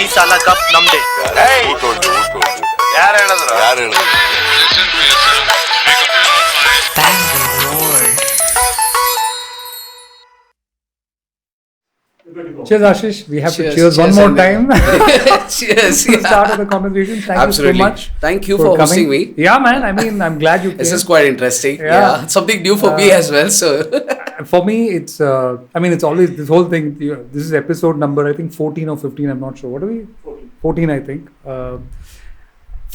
ಮೀಸಾಲ cup ನಮ್ದೆ. ಯಾರು ಹೇಳಿದ್ರು? Cheers, Aashish. We have to cheers one more time. Cheers. To start of the conversation. Thank you so much. Thank you for hosting me. Yeah, man. I mean, I'm glad you came. This is quite interesting. Yeah. Something new for me as well. So for me, it's. It's always this whole thing. This is episode number, I think 14 or 15. I'm not sure. What are we? 14, I think.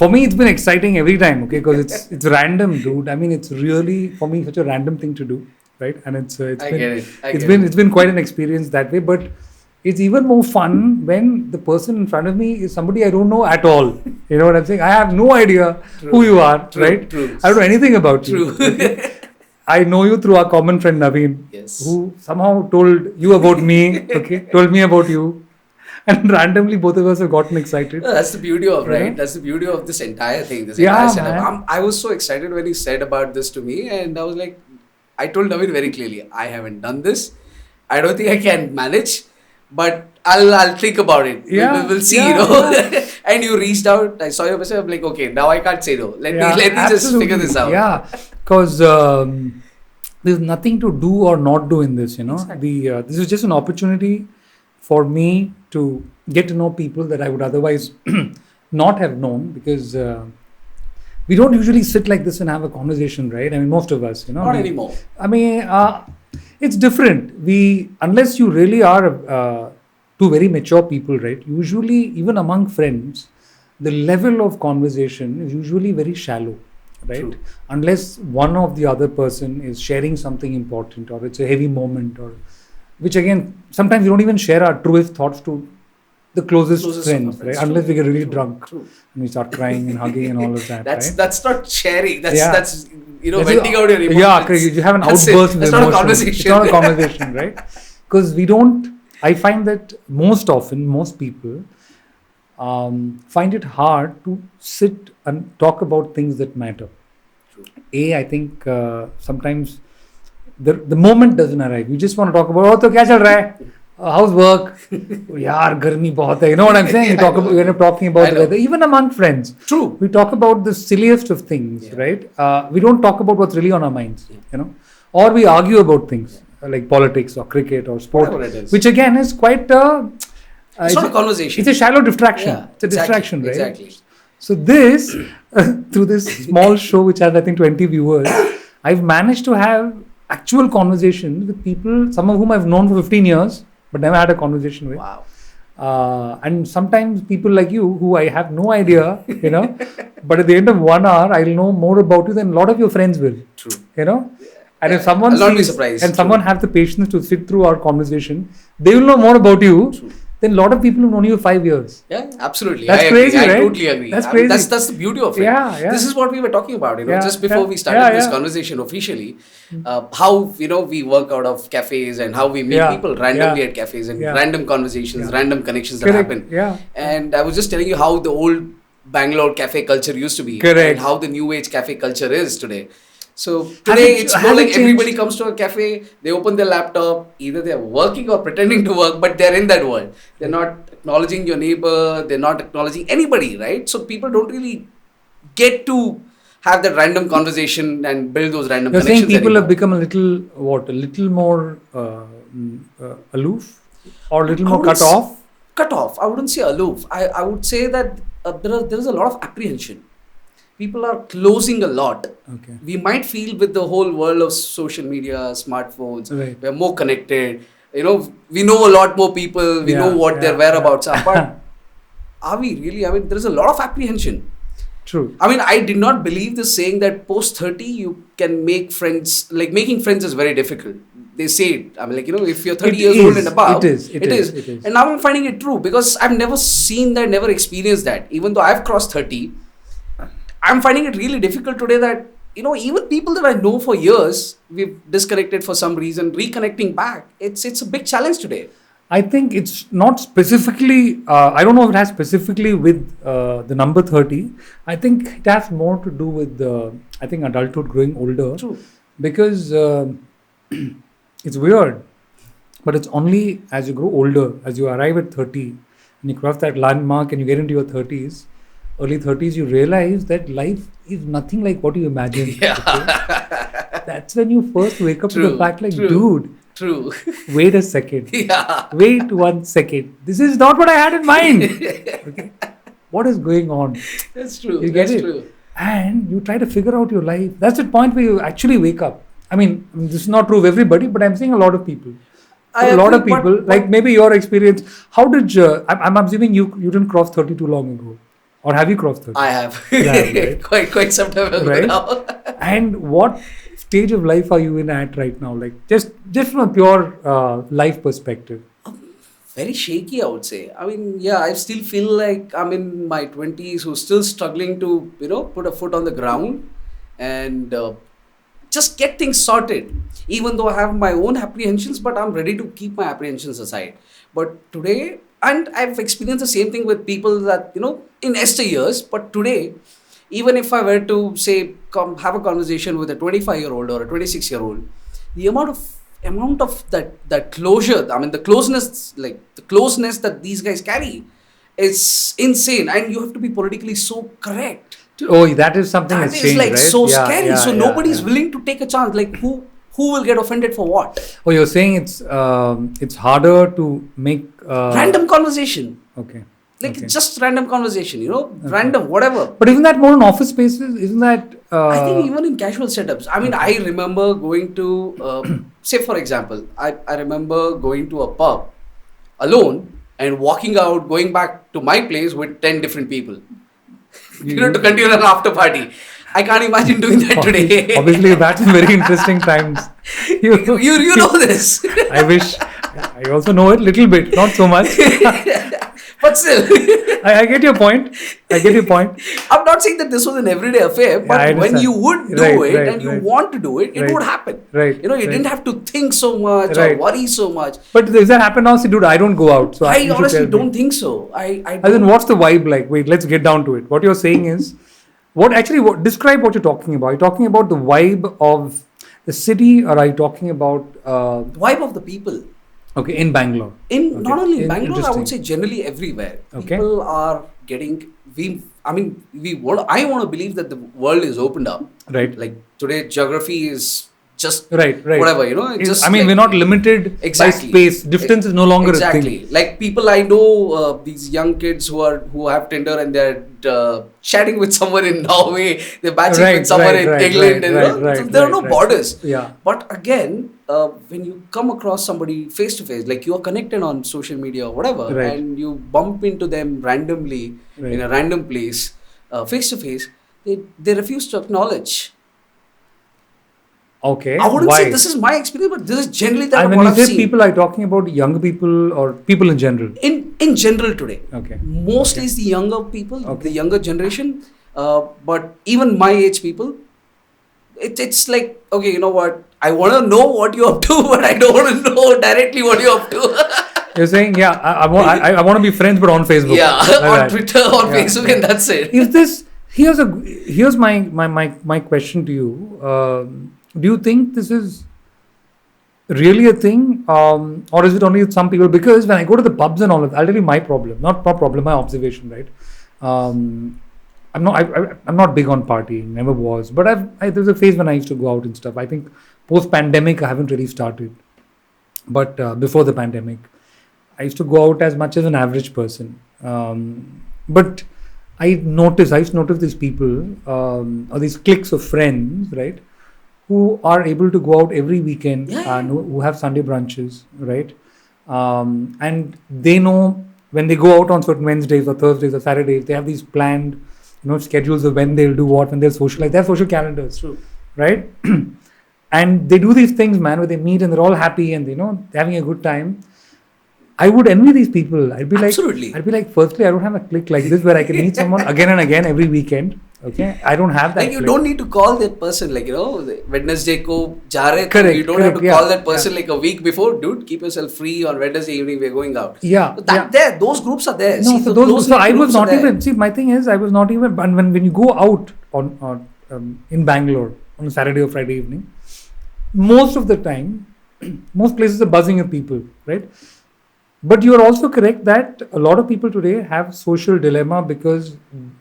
For me, it's been exciting every time. Okay, because it's random, dude. I mean, it's really for me such a random thing to do. Right, and it's been quite an experience that way, but it's even more fun when the person in front of me is somebody I don't know at all. You know what I'm saying? I have no idea who you are, right? I don't know anything about you. Okay? I know you through our common friend Naveen, who somehow told you about me, okay? Told me about you. And randomly both of us have gotten excited. That's the beauty of, right? That's the beauty of this entire thing, this entire setup. I was so excited when he said about this to me, and I was like, I told Naveen very clearly, I haven't done this. I don't think I can manage, but I'll think about it. We'll see, you know. And you reached out. I saw your message. I'm like, okay, now I can't say no. Let me just figure this out. Yeah, because there's nothing to do or not do in this, you know. Exactly. This is just an opportunity for me to get to know people that I would otherwise not have known, because we don't usually sit like this and have a conversation, right? I mean, most of us, you know. Not anymore. I mean, it's different. Unless you really are two very mature people, right? Usually, even among friends, the level of conversation is usually very shallow, right? True. Unless one of the other person is sharing something important, or it's a heavy moment, or which again, sometimes we don't even share our truest thoughts to the closest friends, right? True. Unless we get really drunk and we start crying and hugging and all of that. That's not sharing. That's venting out your emotions. Yeah, you have an outburst. That's not a conversation. It's not a conversation, right? Because I find that most often, most people find it hard to sit and talk about things that matter. True. I think sometimes the moment doesn't arrive. You just want to talk about, oh, to kya chal raha hai? How's work? Yaar, garmi bahut hai. You know what I'm saying? We end up talking about the weather. Even among friends. True. We talk about the silliest of things, right? We don't talk about what's really on our minds, you know. Or we argue about things like politics or cricket or sport, which again is quite... it's not a conversation. It's a shallow distraction. It's a distraction, right? Exactly. So through this small show, which has, I think, 20 viewers, I've managed to have actual conversations with people, some of whom I've known for 15 years, but never had a conversation with. Wow. And sometimes people like you, who I have no idea, you know, but at the end of 1 hour, I'll know more about you than a lot of your friends will. True. You know? And if someone I'll not be surprised. And someone have the patience to sit through our conversation, they will know more about you. True. Then a lot of people have known you 5 years. Yeah, absolutely. That's crazy, right? I totally agree. That's crazy. That's the beauty of it. Yeah. This is what we were talking about, you know, just before we started this conversation officially. How, you know, we work out of cafes and how we meet people randomly at cafes and random conversations, random connections that happen. Yeah. And I was just telling you how the old Bangalore cafe culture used to be. Correct. And how the new age cafe culture is today. So today it's more like everybody comes to a cafe, they open their laptop, either they're working or pretending to work, but they're in that world. They're not acknowledging your neighbor, they're not acknowledging anybody, right? So people don't really get to have that random conversation and build those random connections. You're saying people have become a little more aloof or a little more cut off? Cut off. I wouldn't say aloof. I would say that there is a lot of apprehension. People are closing a lot. Okay. We might feel with the whole world of social media, smartphones, we're more connected. You know, we know a lot more people. We know what their whereabouts are. But are we really? I mean, there is a lot of apprehension. True. I mean, I did not believe this saying that post 30 you can make friends. Like making friends is very difficult. They say it. I mean, like, you know, if you're 30 years old and above, it is. And now I'm finding it true because I've never seen that, never experienced that. Even though I've crossed 30. I'm finding it really difficult today that, you know, even people that I know for years, we've disconnected for some reason, reconnecting back. It's a big challenge today. I think it's not specifically, I don't know if it has specifically with the number 30. I think it has more to do with, adulthood, growing older. True. Because it's weird, but it's only as you grow older, as you arrive at 30, when you cross that landmark and you get into your 30s, early 30s, you realize that life is nothing like what you imagined. Yeah. Okay? That's when you first wake up to the fact like, dude, true. Wait a second. Yeah. Wait 1 second. This is not what I had in mind. Okay. What is going on? That's true. You get That's it? true. And you try to figure out your life. That's the point where you actually wake up. I mean, this is not true of everybody, but I'm seeing a lot of people. A lot of people, like maybe your experience. How did I'm assuming you didn't cross 30 too long ago, or have you crossed 30? I have. Right? quite some time ago right? now. And what stage of life are you in at right now? Like just from a pure life perspective. Very shaky, I would say. I mean, yeah, I still feel like I'm in my 20s who's still struggling to, put a foot on the ground and just get things sorted. Even though I have my own apprehensions, but I'm ready to keep my apprehensions aside. But today, and I've experienced the same thing with people that, in yesteryears, but today, even if I were to say, have a conversation with a 25-year-old or a 26-year-old, the amount of that closure, I mean the closeness that these guys carry is insane, and you have to be politically so correct. Oh, that is something that that's is changed, like right? so scary. So nobody's yeah. willing to take a chance. Like who will get offended for what? Oh, you're saying it's harder to make random conversation. Okay. Like just random conversation, random, whatever. But isn't that more in office spaces? Isn't that? I think even in casual setups. I mean, I remember going to, say for example, I remember going to a pub alone and walking out, going back to my place with 10 different people. To continue an after party. I can't imagine doing that today. Obviously, that's very interesting times. You know this. I wish. I also know it a little bit, not so much. But still. I get your point. I'm not saying that this was an everyday affair, but when you would do it and you want to do it, it would happen. Right. You didn't have to think so much or worry so much. But does that happen now? See, dude, I don't go out. So I honestly don't think so. As in, what's the vibe like? Wait, let's get down to it. What you're saying is, describe what you're talking about. Are you talking about the vibe of the city, or are you talking about the vibe of the people? Okay, in Bangalore. Not only in Bangalore, I would say generally everywhere. Okay. People are getting. I want to believe that the world is opened up. Right. Like today, geography is just right. Whatever, just we're not limited by space. Distance is no longer a thing. Like people I know, these young kids who have Tinder and they're chatting with someone in Norway, they're matching with someone in England. So there are no borders. Yeah. But again, when you come across somebody face to face, like you are connected on social media or whatever, and you bump into them randomly in a random place, face to face, they refuse to acknowledge. Okay. I wouldn't say this is my experience, but this is generally what I've seen. And when you say people, are you talking about younger people or people in general? In general today. Okay. Mostly it's the younger people, the younger generation. But even my age people, it's like, okay, you know what? I want to know what you're up to, but I don't want to know directly what you're up to. You're saying, I want to be friends, but on Facebook. Yeah, on Twitter, on Facebook, and that's it. Is this? Here's my question to you. Do you think this is really a thing, or is it only with some people? Because when I go to the pubs and all of that, I'll tell you my problem, not problem, my observation, right? I'm not big on partying, never was, but there was a phase when I used to go out and stuff. I think post-pandemic, I haven't really started, but before the pandemic, I used to go out as much as an average person. But I used to notice these people, or these cliques of friends, right? Who are able to go out every weekend and who have Sunday brunches, right? And they know when they go out on certain Wednesdays or Thursdays or Saturdays, they have these planned, schedules of when they'll do what, when they'll socialize. They have social calendars, right? And they do these things, man, where they meet and they're all happy and they're having a good time. I would envy these people. I'd be like, firstly, I don't have a clique like this where I can meet someone again and again every weekend. Okay, I don't have that. Like you don't need to call that person, like Wednesday ko ja rahe. Correct. You don't have to call that person like a week before. Dude, keep yourself free on Wednesday evening. We're going out. Yeah, there, those groups are there. No, so I was not even. See, my thing is, I was not even. When you go out in Bangalore on a Saturday or Friday evening, most of the time, most places are buzzing with people, right? But you are also correct that a lot of people today have social dilemma because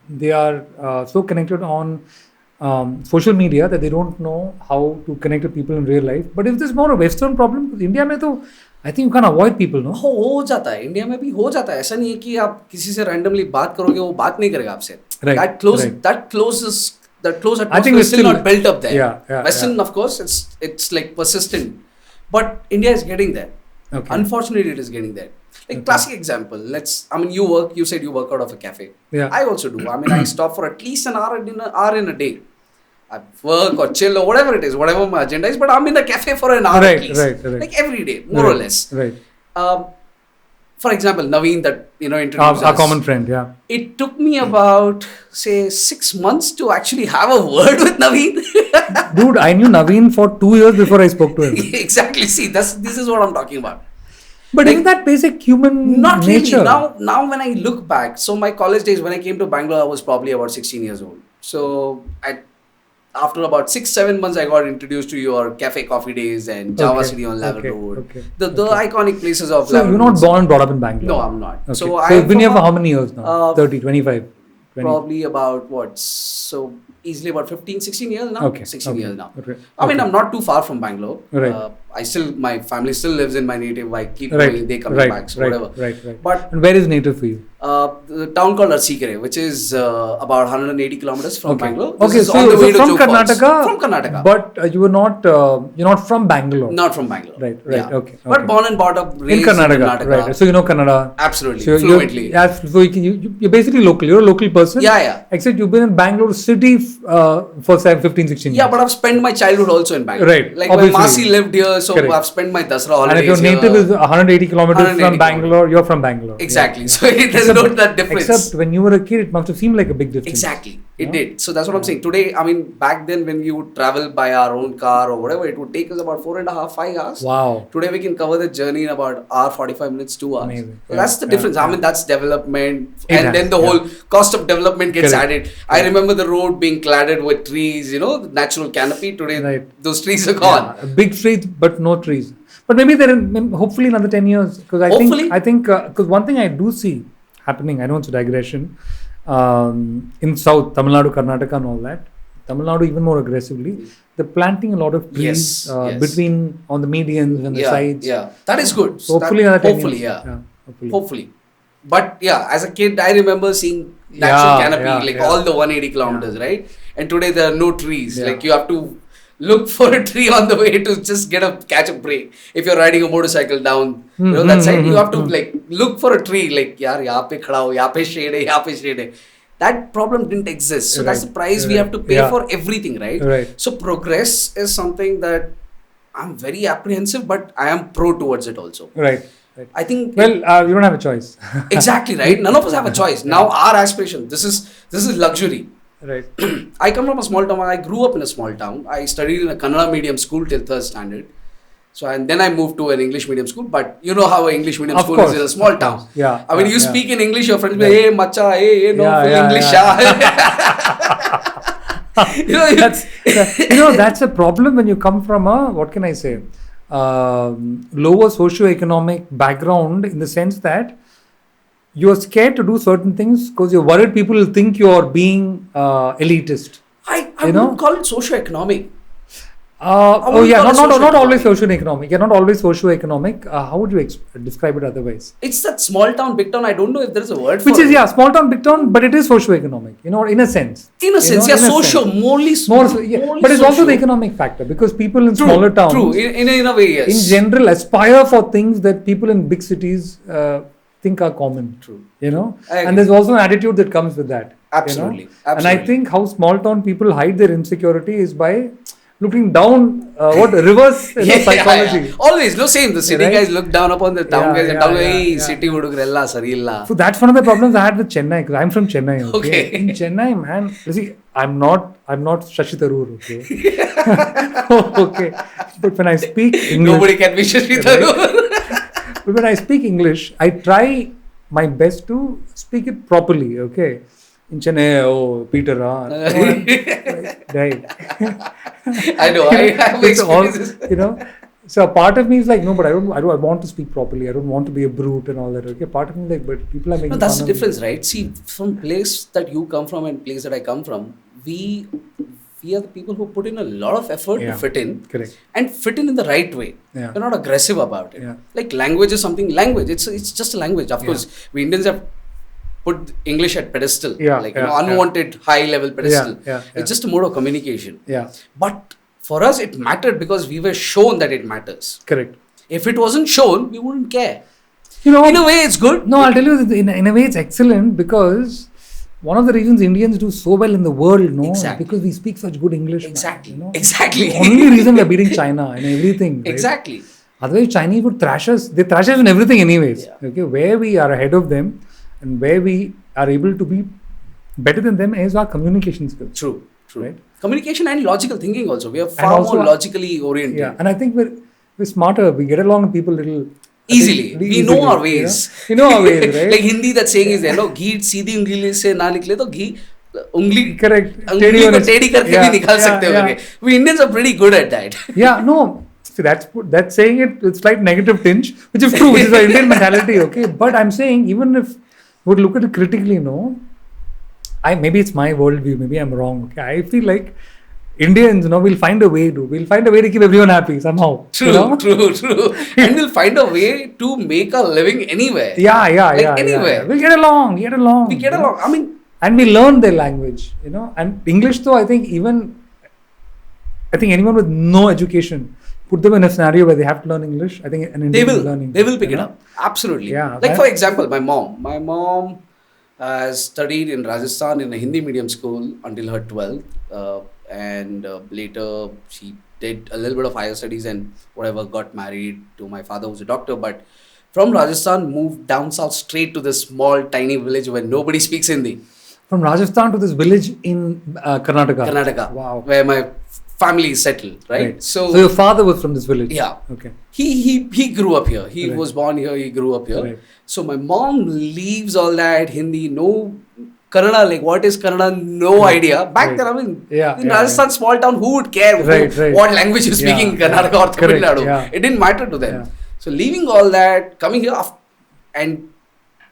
they are so connected on social media that they don't know how to connect with people in real life. But if this is more a Western problem, because India में तो I think you can avoid people, no? हो जाता है, India में भी हो जाता है. ऐसा नहीं है कि आप किसी से randomly बात करोगे वो बात नहीं करेगा आपसे. Right. That close atmosphere is still not built up there. Yeah, Western, of course, it's like persistent, but India is getting there. Okay. Unfortunately, it is getting there. Like classic example. You said you work out of a cafe. Yeah. I also do. I mean, I stop for at least an hour in a day. I work or chill or whatever it is, whatever my agenda is, but I'm in the cafe for an hour at least. Right. Like every day, more or less. Right. For example, Naveen that introduced us. Our common friend, yeah. It took me about, say, 6 months to actually have a word with Naveen. Dude, I knew Naveen for 2 years before I spoke to him. Exactly. See, this is what I'm talking about. But isn't that basic human not nature? Really. Now when I look back, so my college days, when I came to Bangalore, I was probably about 16 years old. So after about 6-7 months, I got introduced to your cafe coffee days and Java City on Lavin Road. The iconic places of Lavin Road. So you're not born and brought up in Bangalore? No, I'm not. Okay. So you've been here for how many years now? 30, 25? 20? Probably about what? So easily about 15-16 years now. 16 years now. Okay. I mean, I'm not too far from Bangalore. Right. My family still lives in my native. I keep going, they come back, so whatever. Right. But and where is native for you? The town called Arsikere, which is about 180 kilometers from Bangalore. Okay, so you're from Karnataka. From Karnataka. But you're not from Bangalore. Not from Bangalore. Right. Yeah. Okay. But born and brought up, raised in Karnataka. Right. So you know Kannada. Absolutely. So fluently. So you're basically local. You're a local person. Yeah. Except you've been in Bangalore city for 15, 16 years. Yeah, but I've spent my childhood also in Bangalore. Right. Like my Masi lived here, so I've spent my Dasra holidays. And if your native is 180 kilometers from Bangalore, you're from Bangalore. Exactly. Yeah. So there's not that difference. Except when you were a kid, it must have seemed like a big difference. Exactly. It did. So that's what I'm saying. Today, I mean, back then when we would travel by our own car or whatever, it would take us about 4.5-5 hours. Wow. Today we can cover the journey in about hour 45 minutes, 2 hours. Amazing. So that's the difference. I mean, that's development. Then the whole cost of development gets added. I remember the road being cladded with trees, the natural canopy. Today, those trees are gone. Yeah. Big trees, but no trees. But maybe hopefully another 10 years. Because I think because one thing I do see happening, I know it's a digression, in South, Tamil Nadu, Karnataka and all that, Tamil Nadu even more aggressively, they're planting a lot of trees between, on the medians and the sides. Yeah, that is good. So hopefully another 10 hopefully, years. Hopefully. But yeah, as a kid, I remember seeing natural canopy, all the 180 kilometers, right? And today there are no trees. Like you have to look for a tree on the way to just catch a break. If you're riding a motorcycle down, that side, you have to look for a tree. Like, yaar, yahan pe khada ho, yahan pe shade hai, yahan pe shade hai. That problem didn't exist. So that's the price we have to pay for everything, right? So progress is something that I'm very apprehensive, but I am pro towards it also. Right. I think. Well, you don't have a choice. Exactly, right? None of us have a choice. Now our aspiration, this is luxury. Right. I come from a small town. I grew up in a small town. I studied in a Kannada medium school till 3rd standard. So and then I moved to an English medium school. But you know how an English medium school is in a small town. Yeah. I mean, you speak in English, your friends will say, hey, macha, hey, no, full English. That's a problem when you come from what can I say, lower socio-economic background, in the sense that you're scared to do certain things because you're worried people will think you're being elitist. I wouldn't call it socio-economic. Not always socio-economic. You're not always socio-economic. How would you describe it otherwise? It's that small town, big town. I don't know if there is a word for it. Which is, small town, big town, but it is socio-economic, in a sense. In a sense, socio, morely but it's also the economic factor, because people in smaller towns, in a way, yes. in general, aspire for things that people in big cities think are common. True. And there's also an attitude that comes with that. Absolutely. And I think how small town people hide their insecurity is by looking down, reverse psychology. Yeah. Always, same. The city guys look down upon the town guys and down, hey, city hudugrella, sarilla. So that's one of the problems I had with Chennai, because I'm from Chennai. Okay. In Chennai, man, see, I'm not Shashi Tharoor, okay? Okay. But when I speak English, nobody can be Shashi Tharoor. But when I speak English, I try my best to speak it properly, okay? In Chennai, Peter, right? I know, I have experienced this. So a part of me is like, no, but I want to speak properly. I don't want to be a brute and all that. Okay, part of me is like, but people are making. No, that's the fun difference, of me. right? See, from place that you come from and place that I come from, we are the people who put in a lot of effort to fit in. Correct. And fit in the right way. Yeah. We're not aggressive about it. Yeah. Like language is something. Language. It's just a language. Of course, we Indians have put English at pedestal. Unwanted high level pedestal. It's just a mode of communication. Yeah. But for us, it mattered because we were shown that it matters. Correct. If it wasn't shown, we wouldn't care. In a way, it's good. No, I'll tell you, in a way, it's excellent because one of the reasons Indians do so well in the world, Exactly. because we speak such good English. Exactly. Man, Exactly. The only reason we're beating China in everything. Right? Exactly. Otherwise, Chinese would thrash us. They thrash us in everything anyways. Yeah. Okay, where we are ahead of them and where we are able to be better than them is our communication skills. True. Right? Communication and logical thinking also. We are far more logically oriented. Yeah, and I think we're smarter. We get along with people little easily. We know our ways. You know our ways, right? Like Hindi, that saying is there, no? Ghee सीधी उंगली से ना निकले तो घी उंगली correct. उंगली को टेढ़ी करके भी निकाल सकते होंगे. We Indians are pretty good at that. Yeah, no. See, that's saying it with slight negative tinge, which is true, which is our Indian mentality, okay? But I'm saying, even if we would look at it critically, maybe it's my worldview, maybe I'm wrong, okay? I feel like Indians, we'll find a way to keep everyone happy somehow. True. And we'll find a way to make a living anywhere. Yeah. Anywhere. Yeah. We'll get along. We get along. I mean, and we learn their language, And English, though, I think anyone with no education, put them in a scenario where they have to learn English, I think an Indian will learn English. They will pick it up. Absolutely. Yeah. Like, for example, my mom has studied in Rajasthan in a Hindi medium school until her 12th. And later she did a little bit of higher studies and whatever, got married to my father who's a doctor. But from Rajasthan, moved down south straight to this small, tiny village where nobody speaks Hindi. From Rajasthan to this village in Karnataka. Wow. Where my family is settled, right? So your father was from this village? Yeah. Okay. He grew up here. He was born here. He grew up here. Right. So my mom leaves all that Hindi, no Kannada, like what is Kannada, no idea. Back then, I mean, in Rajasthan, small town, who would care what language you speak in Karnataka or Tamil Nadu? Yeah. It didn't matter to them. Yeah. So leaving all that, coming here and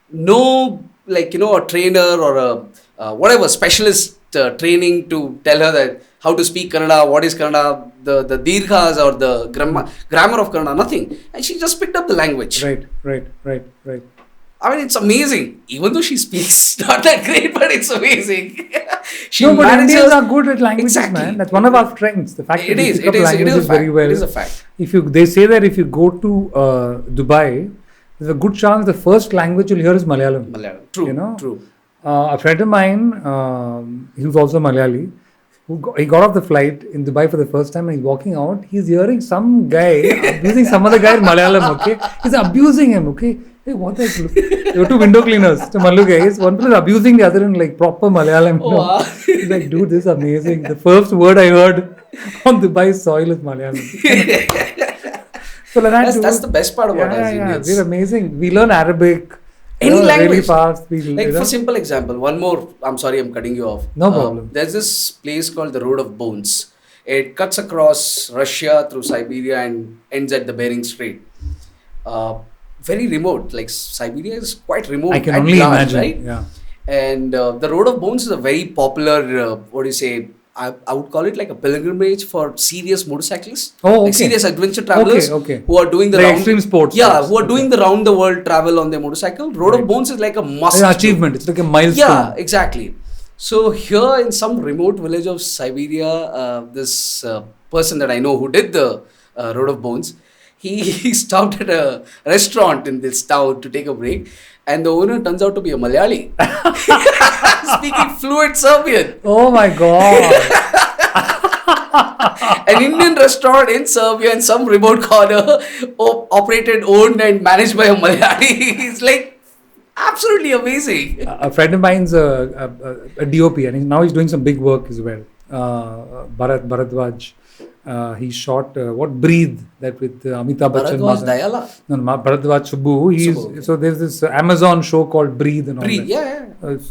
no, a trainer or a whatever specialist training to tell her that how to speak Kannada, what is Kannada, the dirghas or the grammar of Kannada, nothing. And she just picked up the language. Right. I mean, it's amazing. Even though she speaks not that great, but it's amazing. But Indians are good at languages, man. That's one of our strengths. The fact that we pick up languages very well. It is a fact. They say that if you go to Dubai, there's a good chance the first language you'll hear is Malayalam. True. A friend of mine, he was also Malayali. He got off the flight in Dubai for the first time and he's walking out. He's hearing some guy abusing some other guy in Malayalam, okay? He's abusing him, okay? Hey, what the heck? There were two window cleaners, two Mallu guys. One person is abusing the other in proper Malayalam. Wow. He's like, dude, this is amazing. The first word I heard on Dubai's soil is Malayalam. So that's the best part about us. Yeah, we're amazing. We learn Arabic. Any language. Really fast. For simple example, one more. I'm sorry, I'm cutting you off. No problem. There's this place called the Road of Bones. It cuts across Russia through Siberia and ends at the Bering Strait. Very remote. Siberia is quite remote. I can only imagine. Right? Yeah. And the Road of Bones is a very popular, I would call it like a pilgrimage for serious motorcyclists. Oh, okay. Serious adventure travelers okay. who are doing the extreme sports. Yeah, who are doing the round the world travel on their motorcycle. Road of Bones is like a must. It's an achievement. It's like a milestone. Yeah, exactly. So here in some remote village of Siberia, this person that I know who did the Road of Bones, he stopped at a restaurant in this town to take a break. And the owner turns out to be a Malayali. Speaking fluent Serbian. Oh my God. An Indian restaurant in Serbia in some remote corner, operated, owned and managed by a Malayali. It's like absolutely amazing. A friend of mine's a DOP and now he's doing some big work as well. Bharadwaj. He shot Breathe, that with Amitabh Bachchan. Bharadwaj Dayala? No, Bharadwaj Subbu. So there's this Amazon show called Breathe and all that. Yeah.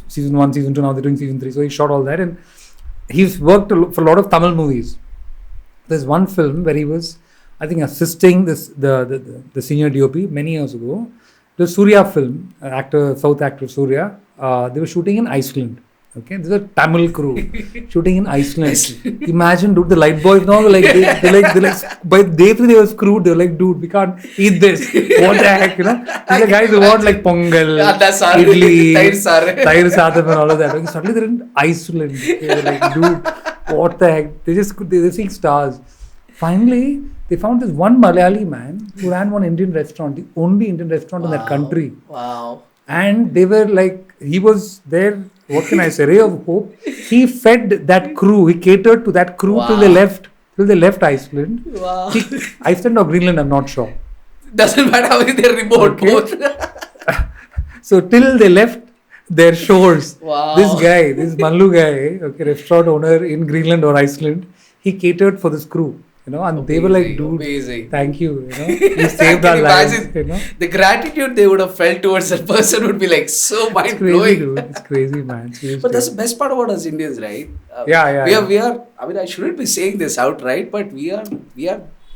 Season 1, season 2, now they're doing season 3. So he shot all that and he's worked for a lot of Tamil movies. There's one film where he was I think assisting the senior DOP many years ago. The Surya film, South actor Surya, they were shooting in Iceland. Okay, this is a Tamil crew shooting in Iceland. Imagine, dude, the light boys now by day 3 they were screwed. They were like, dude, we can't eat this. What the heck, These are guys who want like pongal, idli, tair sadham and all of that. Okay, suddenly they're in Iceland. They were like, dude, what the heck? They're seeing stars. Finally, they found this one Malayali man who ran one Indian restaurant, the only Indian restaurant in that country. Wow. And they were like, he was there, what can I say, ray of hope. He fed that crew, he catered to that crew till they left Iceland. Wow. Iceland or Greenland, I'm not sure. Doesn't matter how they're remote, both. So till they left their shores, wow. this Mallu guy, restaurant owner in Greenland or Iceland, he catered for this crew. And amazing, they were like, dude, thank you, you saved our lives. The gratitude they would have felt towards that person would be like so mind-blowing. It's crazy, man. Seriously. But that's the best part about us Indians, right? We are, I mean, I shouldn't be saying this outright, but we are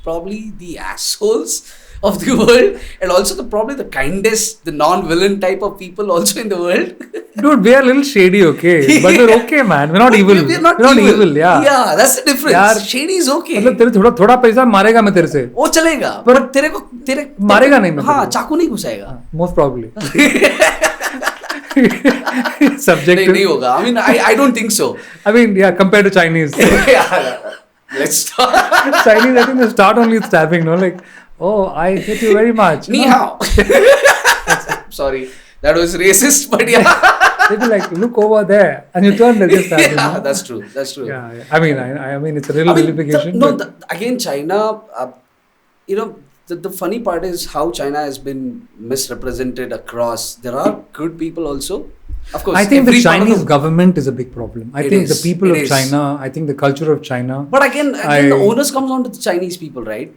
probably the assholes of the world, and also probably the kindest, the non-villain type of people also in the world. Dude, we are a little shady, okay? But we're okay, man. We're not evil. We're not evil. Yeah, that's the difference. Yaar, shady is okay. मतलब तेरे थोड़ा पैसा मारेगा मैं तेरे से. वो चलेगा. पर तेरे मारेगा नहीं मैं. हाँ, चाकू नहीं घुसाएगा. Most probably. Subject. नहीं होगा. I mean, I don't think so. I mean, yeah, compared to Chinese. Let's start. Chinese, I think they start only with stabbing, no? Like, oh, I hate you very much. Ni hao. Sorry, that was racist, but yeah. They'd be like, look over there, and you turn, they just stab you. Yeah, that's true. Yeah. I mean, it's a real vilification. Again, China. The funny part is how China has been misrepresented across. There are good people also. Of course, I think the Chinese government is a big problem. I think the people of China, I think the culture of China. But again, the onus comes on to the Chinese people, right?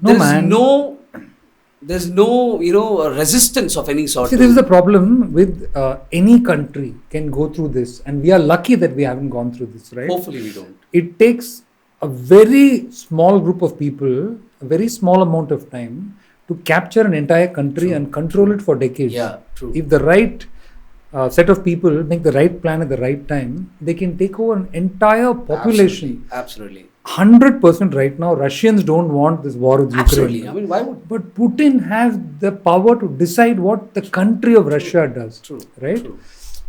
There's no resistance of any sort. See, this is the problem with any country can go through this, and we are lucky that we haven't gone through this, right? Hopefully we don't. It takes a very small group of people, a very small amount of time to capture an entire country and control it for decades. Yeah, true. If the right set of people make the right plan at the right time, they can take over an entire population. Absolutely. 100% right now, Russians don't want this war with Ukraine. Absolutely. I mean, why would? But Putin has the power to decide what the country of Russia does. True. Right? True.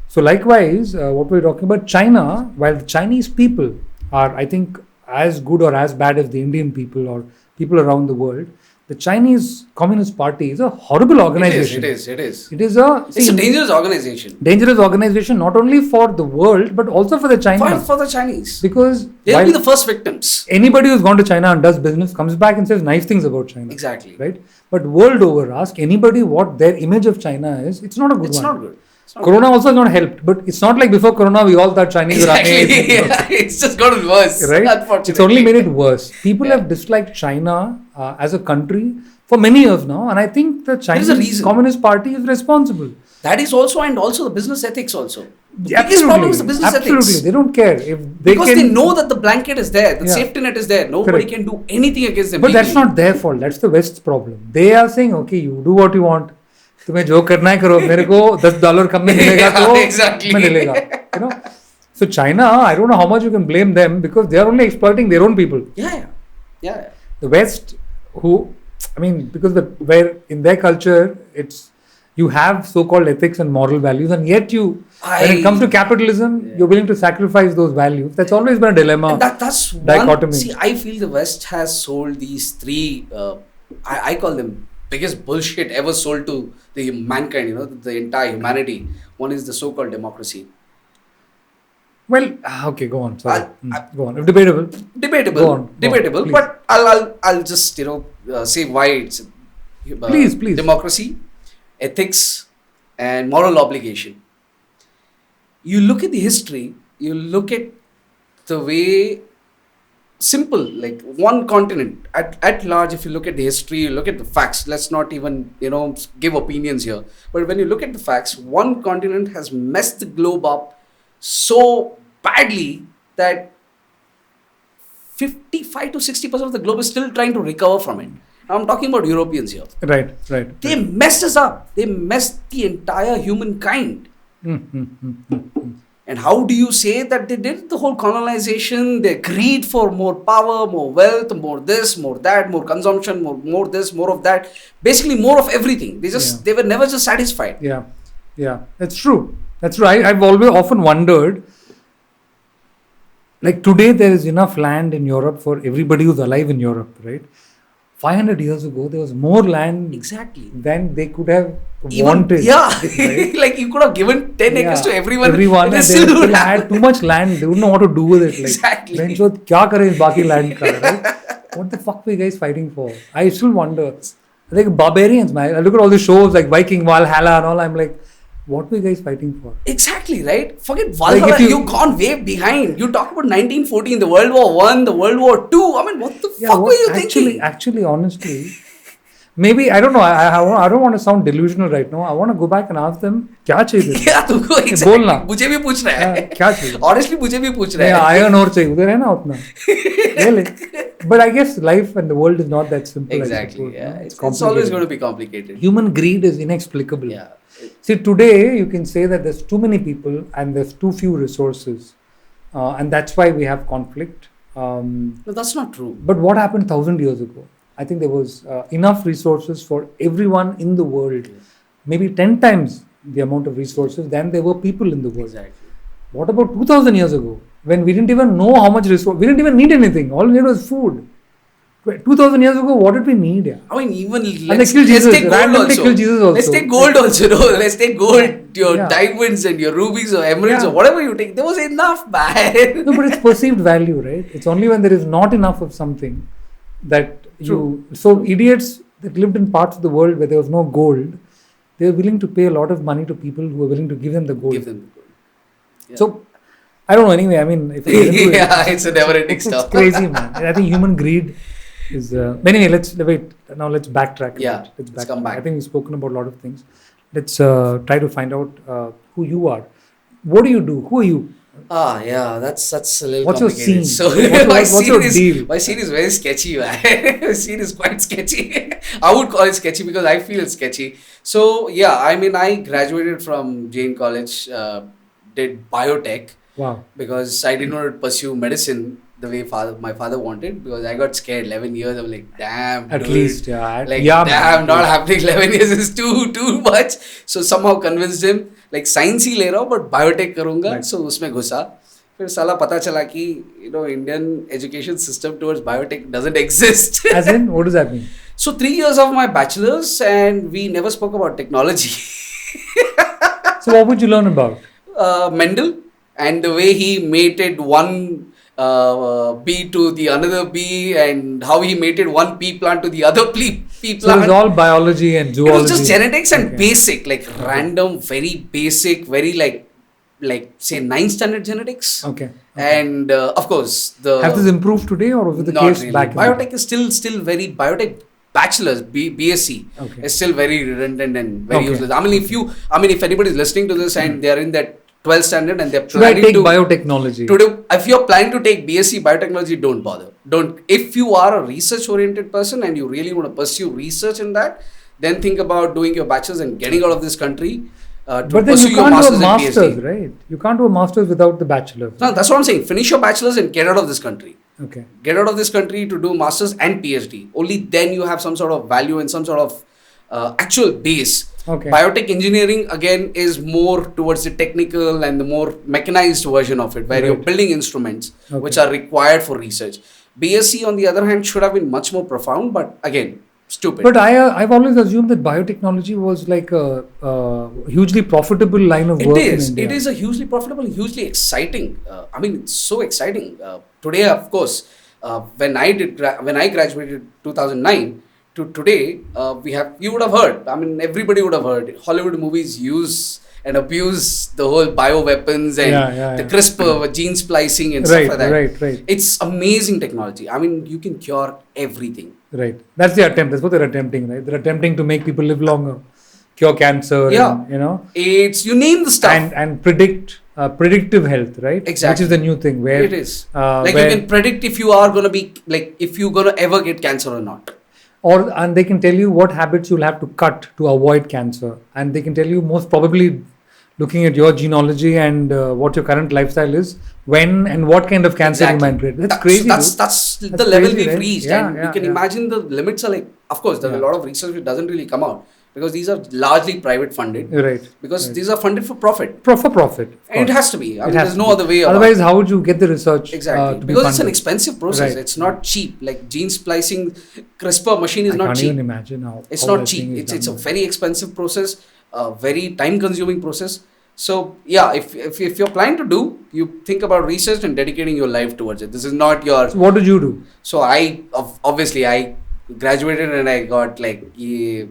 So likewise, what we're talking about, China, while the Chinese people are, I think, as good or as bad as the Indian people or people around the world, the Chinese Communist Party is a horrible organization. It is. It's a dangerous organization. Dangerous organization, not only for the world, but also for the Chinese. For the Chinese. Because they'll be the first victims. Anybody who's gone to China and does business comes back and says nice things about China. Exactly. Right? But world over, ask anybody what their image of China is. It's not a good one. It's not good. Corona also has not helped, but it's not like before Corona we all thought Chinese were amazing. It's just gotten worse. Right? Unfortunately. It's only made it worse. People have disliked China as a country for many years now, and I think the Chinese Communist Party is responsible. That is also, and also the business ethics also. The biggest problem is the business ethics. Absolutely, they don't care. Because they know that the blanket is there, the safety net is there. Nobody can do anything against them. But that's not their fault. That's the West's problem. They are saying, okay, you do what you want. तुम्हें जो करना है करो मेरे को $10 कम में मिलेगा तो मैं मिलेगा. So China, I don't know how much you can blame them because they are only exploiting their own people. Yeah. The West, because where in their culture you have so-called ethics and moral values, and yet when it comes to capitalism, you're willing to sacrifice those values. That's always been a dilemma. That's dichotomy. See, I feel the West has sold these three. I call them biggest bullshit ever sold to the mankind, the entire humanity. One is the so-called democracy. Well, okay, go on. Sorry. Go on. Debatable. Go on, debatable. Please. But I'll just say why it's please. Democracy, ethics, and moral obligation. You look at the history. You look at the way. Simple, like one continent at large. If you look at the history, you look at the facts. Let's not even give opinions here. But when you look at the facts, one continent has messed the globe up so badly that 55 to 60% of the globe is still trying to recover from it. Now I'm talking about Europeans here. Right. They messed us up. They messed the entire humankind. And how do you say that they did? The whole colonization, their greed for more power, more wealth, more this, more that, more consumption, more this, more of that. Basically more of everything. They were never just satisfied. Yeah. That's true. I've always often wondered, like today there is enough land in Europe for everybody who's alive in Europe, right? 500 years ago, there was more land than they could have wanted. Yeah, right? Like you could have given 10 acres to everyone and they still had too much land. They wouldn't know what to do with it. Like, exactly. Kya kare is baki land ka, right? What the fuck were you guys fighting for? I still wonder. Like barbarians, man. I look at all the shows like Viking, Valhalla and all. I'm like, what were you guys fighting for? Exactly, right? Forget Valhalla. Like you've gone way behind. You talk about 1914, the World War I, the World War II. I mean, what the fuck were you thinking? Actually, honestly, maybe, I don't know. I don't want to sound delusional right now. I want to go back and ask them, क्या चाहिए? क्या तुमको exactly? मुझे भी पूछ रहा है. क्या चाहिए? Honestly, मुझे भी पूछ रहा है. Iron ore चाहिए. उधर है ना उतना. Really? But I guess life and the world is not that simple. Exactly. It's always going to be complicated. Human greed is inexplicable. Yeah. See, today you can say that there's too many people and there's too few resources, and that's why we have conflict. No, that's not true. But what happened 1,000 years ago? I think there was enough resources for everyone in the world, maybe 10 times the amount of resources than there were people in the world. Exactly. What about 2,000 years ago, when we didn't even know how much resource, we didn't even need anything. All we needed was food. 2,000 years ago, what did we need? Yeah? I mean, even let's take gold also. Let's take gold also. No? Let's take gold, your diamonds and your rubies or emeralds or whatever you take. There was enough, man. No, but it's perceived value, right? It's only when there is not enough of something that So idiots that lived in parts of the world where there was no gold, they were willing to pay a lot of money to people who were willing to give them the gold. Yeah. So, I don't know. Anyway, I mean, if it's a never-ending stuff. It's crazy, man. I think human greed is. Anyway, let's backtrack. Yeah, let's come back. I think we've spoken about a lot of things. Let's try to find out who you are. What do you do? Who are you? That's a little What's complicated. Your scene? So what's your deal? My scene is very sketchy. My scene is quite sketchy. I would call it sketchy because I feel it's sketchy. So I mean, I graduated from Jain College, did biotech. Wow. Because I did not pursue medicine the way my father wanted, because I got scared. 11 years, I'm like, damn. At least, yeah. Damn, not happening. 11 years is too much. So somehow convinced him, like science ही ले रहा हूँ, but biotech करूँगा. Right. So उसमें घुसा. फिर साला पता चला कि Indian education system towards biotech doesn't exist. As in, what does that mean? So 3 years of my bachelor's and we never spoke about technology. So what would you learn about? Mendel and the way he mated one bee to the another bee, and how he mated one pea plant to the other pea plant. So it was all biology and zoology. It was just genetics and basic, like random, very basic, very like say 9th standard genetics. Okay. And of course Has this improved today, or was it the case really. back? Biotech is still very biotech. Bachelor's, BSc is still very redundant and very useless. I mean, if anybody is listening to this and they are in that 12th standard and they're planning to biotechnology. If you're planning to take BSc biotechnology, don't bother. If you are a research oriented person and you really want to pursue research in that, then think about doing your bachelor's and getting out of this country. But then you can't do a master's, right? You can't do a master's without the bachelor's. No, that's what I'm saying. Finish your bachelor's and get out of this country. Okay. Get out of this country to do master's and PhD. Only then you have some sort of value and some sort of actual base. Okay. Biotech engineering again is more towards the technical and the more mechanized version of it, where you're building instruments which are required for research. BSc on the other hand should have been much more profound, but again, stupid. But I've always assumed that biotechnology was like a hugely profitable line of work in India. It is a hugely profitable, hugely exciting. I mean, it's so exciting. Today, of course, when I graduated 2009 to today, you would have heard. I mean, everybody would have heard. Hollywood movies use and abuse the whole bioweapons and the CRISPR gene splicing and stuff like that. Right. It's amazing technology. I mean, you can cure everything. Right. That's the attempt. That's what they're attempting, right? They're attempting to make people live longer, cure cancer, and, AIDS, you name the stuff. And predict predictive health, right? Exactly. Which is the new thing where it is. You can predict if you are going to be if you're going to ever get cancer or not. And they can tell you what habits you'll have to cut to avoid cancer, and they can tell you most probably, looking at your genealogy and what your current lifestyle is, when and what kind of cancer you might get. That's crazy. That's the level we've reached, and you can imagine the limits are of course, there's a lot of research which doesn't really come out because these are largely private funded. Right. Because these are funded for profit. For profit. And it has to be. I mean, there's no other way. Otherwise, how would you get the research? Exactly. Because it's an expensive process. Right. It's not cheap. Like gene splicing, CRISPR machine is not cheap. I can't even imagine how. It's not cheap. It's a very expensive process, a very time-consuming process. So yeah, if you're planning to do, you think about research and dedicating your life towards it. This is not your. So what did you do? So I graduated and I got This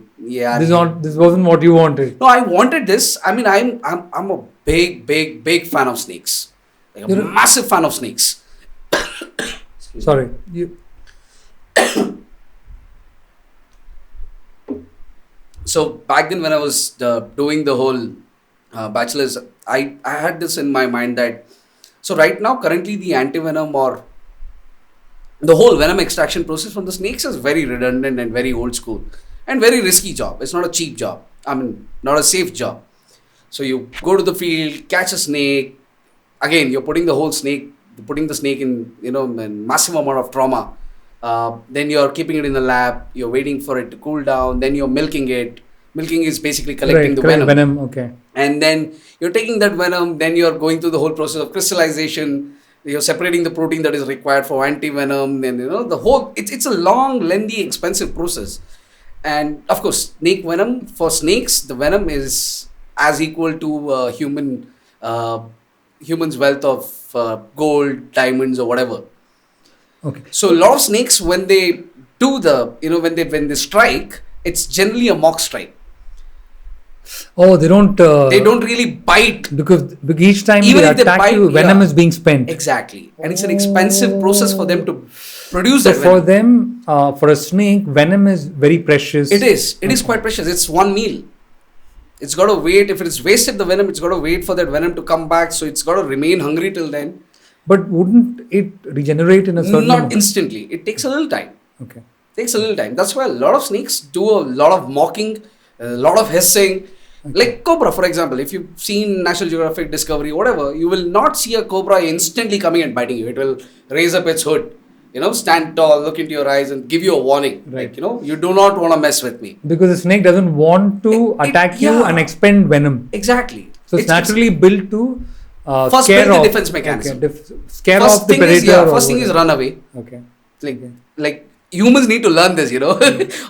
wasn't what you wanted. No, I wanted this. I mean, I'm a big fan of snakes. Like a massive fan of snakes. Sorry. So back then when I was doing the whole bachelor's, I had this in my mind that, so right now currently the anti-venom or the whole venom extraction process from the snakes is very redundant and very old school and very risky job. It's not a cheap job. I mean, not a safe job. So you go to the field, catch a snake. Again, you're putting the snake in, in massive amount of trauma. Then you're keeping it in the lab. You're waiting for it to cool down. Then you're milking it. Milking is basically collecting the venom. Okay. And then you're taking that venom. Then you're going through the whole process of crystallization. You're separating the protein that is required for anti-venom. Then, the whole, it's a long, lengthy, expensive process. And of course, snake venom, for snakes, the venom is as equal to human's wealth of gold, diamonds or whatever. Okay. So a lot of snakes, when they do when they strike, it's generally a mock strike. Oh, they don't really bite. Because each time even they if attack bite, you, venom is being spent. Exactly. And it's an expensive process for them to produce so that for venom. them, for a snake, venom is very precious. It is. It is quite precious. It's one meal. It's got to wait. If it's wasted the venom, it's got to wait for that venom to come back. So it's got to remain hungry till then. But wouldn't it regenerate in a certain Not instantly. It takes a little time. Okay. Takes a little time. That's why a lot of snakes do a lot of mocking, a lot of hissing. Okay. Like cobra, for example. If you've seen National Geographic, Discovery, whatever, you will not see a cobra instantly coming and biting you. It will raise up its hood, stand tall, look into your eyes and give you a warning. Right. Like, you do not want to mess with me. Because the snake doesn't want to attack you and expend venom. Exactly. So it's naturally built to first build the defense mechanism. Okay. Scare off the predator. First thing is run away. Okay. Like humans need to learn this,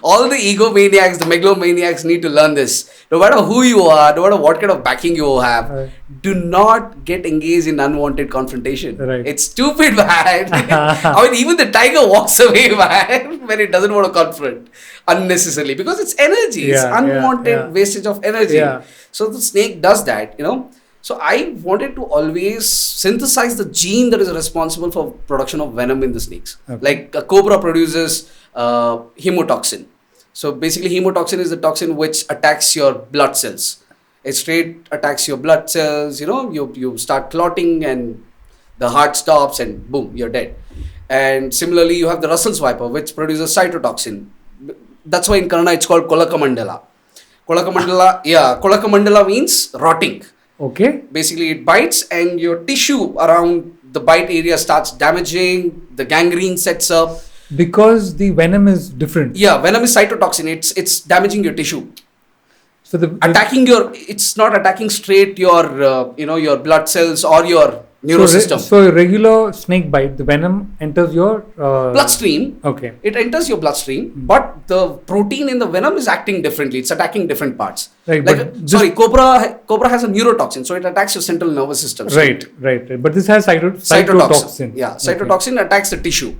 All the egomaniacs, the megalomaniacs need to learn this. No matter who you are, no matter what kind of backing you have, do not get engaged in unwanted confrontation. Right. It's stupid, man. I mean, even the tiger walks away, man, when it doesn't want to confront unnecessarily because it's energy. It's unwanted wastage of energy. Yeah. So the snake does that, So I wanted to always synthesize the gene that is responsible for production of venom in the snakes. Okay. Like a cobra produces hemotoxin. So basically hemotoxin is the toxin which attacks your blood cells. It straight attacks your blood cells, you start clotting and the heart stops and boom, you're dead. And similarly you have the Russell's viper which produces cytotoxin. That's why in Kannada it's called Kolakamandala. Kolakamandala means rotting. Okay. Basically, it bites and your tissue around the bite area starts damaging, the gangrene sets up. Because the venom is different. Yeah, venom is cytotoxin. It's damaging your tissue. So it's not attacking straight your your blood cells or your neurosystem. So a regular snake bite, the venom enters your bloodstream. Okay. It enters your bloodstream, but the protein in the venom is acting differently. It's attacking different parts. Right. Cobra has a neurotoxin, so it attacks your central nervous system. Right. But this has cytotoxin. Yeah, cytotoxin attacks the tissue.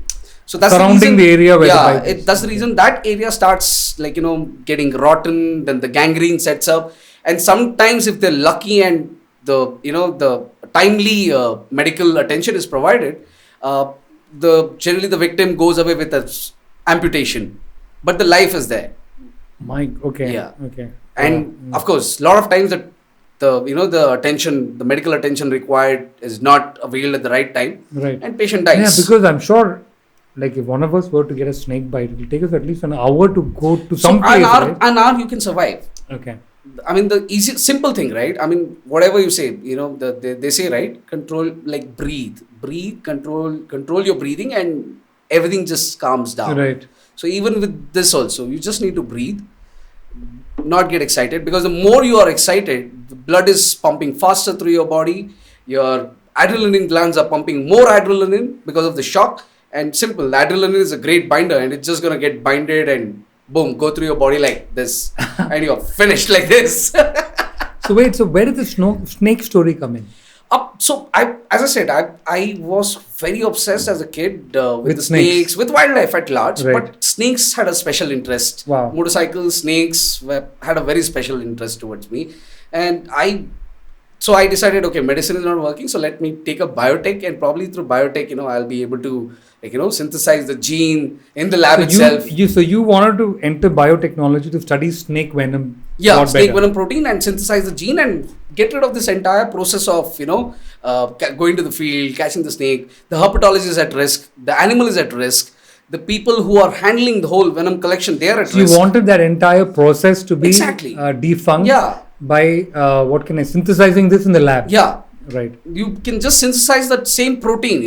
So that's surrounding the area where the bite is. That's the reason that area starts getting rotten. Then the gangrene sets up, and sometimes if they're lucky and the timely medical attention is provided, generally the victim goes away with an amputation, but the life is there. Okay. Yeah. Okay. And of course, a lot of times the attention, the medical attention required is not availed at the right time, right, and patient dies. Yeah, because I'm sure, like if one of us were to get a snake bite, it will take us at least an hour to go to some place. An hour you can survive. Okay. I mean, the simple thing, right? I mean, whatever you say, they say, right? Control, like breathe, control your breathing, and everything just calms down. Right. So even with this also, you just need to breathe, not get excited, because the more you are excited, the blood is pumping faster through your body. Your adrenaline glands are pumping more adrenaline because of the shock. And simple, adrenaline is a great binder, and it's just gonna get binded and boom, go through your body like this, and you're finished like this. So wait, where did the snake story come in? So as I said, I was very obsessed as a kid with the snakes, with wildlife at large. Right. But snakes had a special interest. Wow. Motorcycles, snakes had a very special interest towards me, and So I decided, okay, medicine is not working, so let me take a biotech, and probably through biotech, I'll be able to, synthesize the gene in the lab itself. So you wanted to enter biotechnology to study snake venom? Yeah, snake venom protein, and synthesize the gene and get rid of this entire process of, going to the field, catching the snake. The herpetologist is at risk. The animal is at risk. The people who are handling the whole venom collection, they are at risk. You wanted that entire process to be defunct. Yeah. By synthesizing this in the lab. Yeah, right. You can just synthesize that same protein.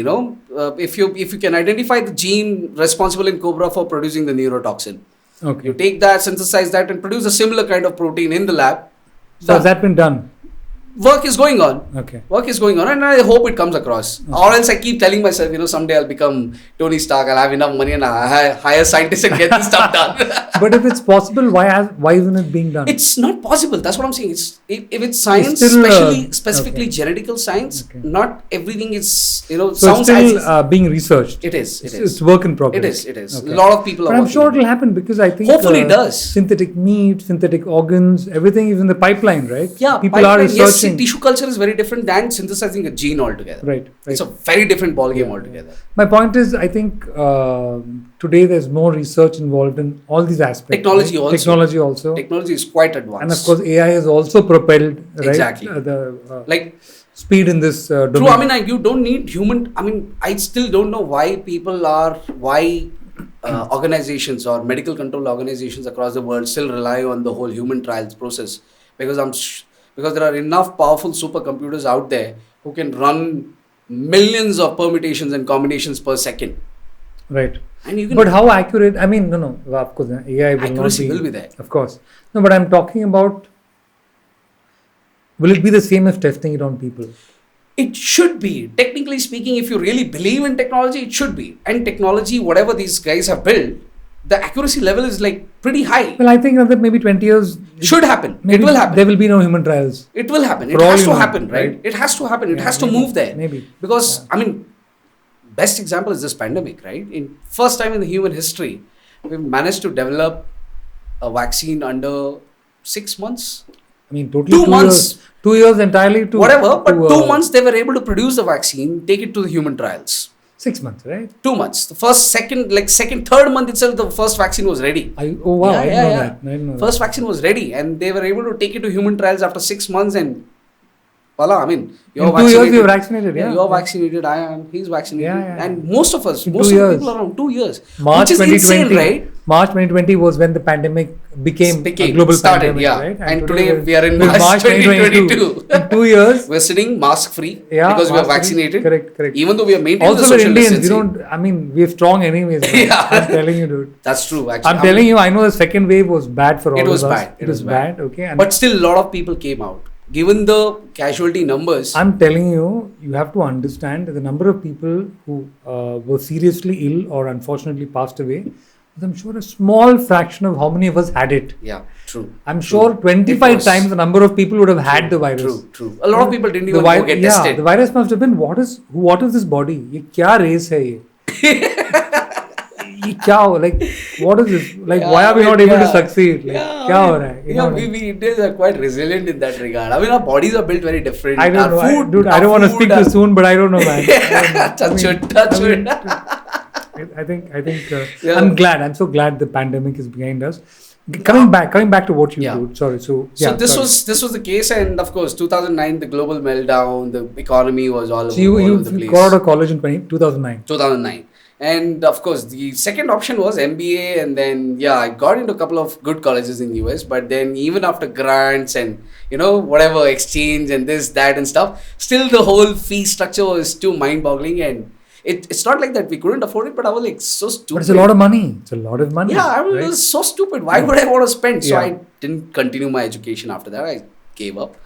If you can identify the gene responsible in cobra for producing the neurotoxin. Okay. You take that, synthesize that, and produce a similar kind of protein in the lab. So has that been done? Work is going on. Okay. Work is going on, and I hope it comes across. Okay. Or else I keep telling myself, someday I'll become Tony Stark. I'll have enough money and I'll hire scientists and get this stuff done. But if it's possible, why isn't it being done? It's not possible. That's what I'm saying. If it's science, especially specifically genetical science, not everything is So it's still being researched. It is. It's work in progress. It is. Okay. A lot of people are. But I'm sure it'll happen, because I think hopefully it does. Synthetic meat, synthetic organs, everything is in the pipeline, right? Yeah, people are researching. Yes, tissue culture is very different than synthesizing a gene altogether. Right. It's a very different ballgame altogether. My point is, I think today there's more research involved in all these aspects. Technology also. Technology is quite advanced. And of course, AI has also propelled exactly the speed in this domain. True. I mean, you don't need human. I mean, I still don't know why organizations or medical control organizations across the world still rely on the whole human trials process, because there are enough powerful supercomputers out there who can run millions of permutations and combinations per second. Right. But how accurate? I mean, no. Of course, AI will be there. Of course. No, but I'm talking about, will it be the same as testing it on people? It should be. Technically speaking, if you really believe in technology, it should be. And technology, whatever these guys have built, the accuracy level is pretty high. Well, I think that maybe 20 years... should happen. It will happen. There will be no human trials. It will happen. It has to happen, right? It has to happen. It has to move there. Maybe. Because, best example is this pandemic, right? In first time in the human history, we've managed to develop a vaccine under 6 months. Totally 2 months. 2 years entirely to... Whatever, but 2 months they were able to produce the vaccine, take it to the human trials. 6 months, right? 2 months. The third month itself, the first vaccine was ready. I didn't know that. First vaccine was ready, and they were able to take it to human trials after 6 months, and voila, you're in 2 years you're vaccinated, You're vaccinated, he's vaccinated, and most of us, in most of the people around 2 years. March which is 2020, insane, right? March 2020 was when the pandemic became a global pandemic, right? And today we are in March 2022. In 2 years, we're sitting mask free because we are vaccinated. Correct. Even though we are maintaining also the social distancing. We're strong anyways. I'm telling you, dude. That's true. Actually, I'm telling you, I know the second wave was bad for all of us. It was bad. Okay. But still, a lot of people came out. Given the casualty numbers, I'm telling you, you have to understand the number of people who were seriously ill or unfortunately passed away. I'm sure a small fraction of how many of us had it. Yeah, true. I'm sure 25 times the number of people would have had the virus. True. A lot of people didn't even go get tested. The virus must have been, what is this body? ये क्या race है ये? ये क्या हो? What is this? Why are we not able to succeed? क्या हो रहा है? We Indians are quite resilient in that regard. Our bodies are built very different. I don't know. I don't want to speak too soon, but I don't know, man. Touch it. I think. I'm glad. I'm so glad the pandemic is behind us. Coming back to what you do. Sorry. So this was the case, and of course, 2009, the global meltdown, the economy was all over the place. You got out of college in 2009. 2009. And of course, the second option was MBA, and then I got into a couple of good colleges in US. But then even after grants and whatever exchange and this, that, and stuff, still the whole fee structure was too mind-boggling, and it's not like that we couldn't afford it, but I was like so stupid. But it's a lot of money. Yeah, I was so stupid. Why would I want to spend? So I didn't continue my education after that. I gave up.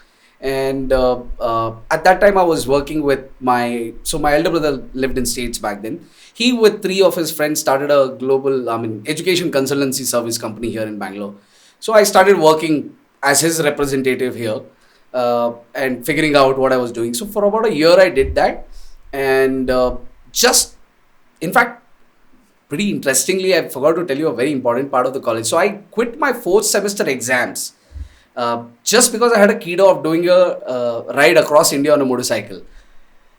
And at that time, I was working with my elder brother lived in States back then. He, with 3 of his friends, started a global, education consultancy service company here in Bangalore. So I started working as his representative here and figuring out what I was doing. So for about a year, I did that. And in fact, pretty interestingly, I forgot to tell you a very important part of the college. So I quit my 4th semester exams just because I had a kiddo of doing a ride across India on a motorcycle.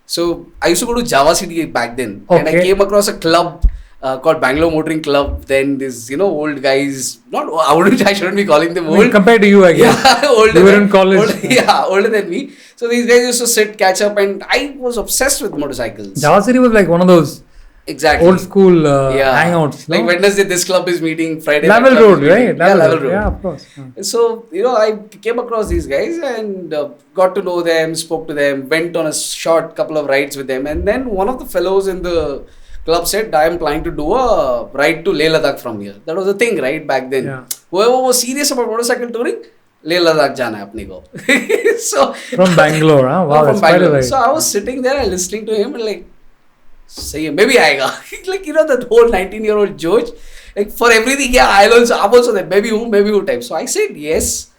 So I used to go to Java City back then, and I came across a club called Bangalore Motoring Club. Then this, old guys, I shouldn't be calling them old. Compared to you, I guess. Yeah, older. You were in college. Older than me. So these guys used to sit, catch up, and I was obsessed with motorcycles. Java City was like one of those old school hangouts. Like Wednesday, this club is meeting, Friday. Level Road, right? Level Road. Yeah, of course. So, I came across these guys and got to know them, spoke to them, went on a short couple of rides with them. And then one of the fellows in the club said, I am planning to do a ride to Leh Ladakh from here. That was a thing, right? Back then. Yeah. Whoever was serious about motorcycle touring, Leh Ladakh jana hai apne ko. So from Bangalore, huh? Wow, that's quite a ride. So I was sitting there and listening to him and like, say maybe aayega. Like, that whole 19-year-old George, like for everything, I'm also there, maybe who type. So I said yes.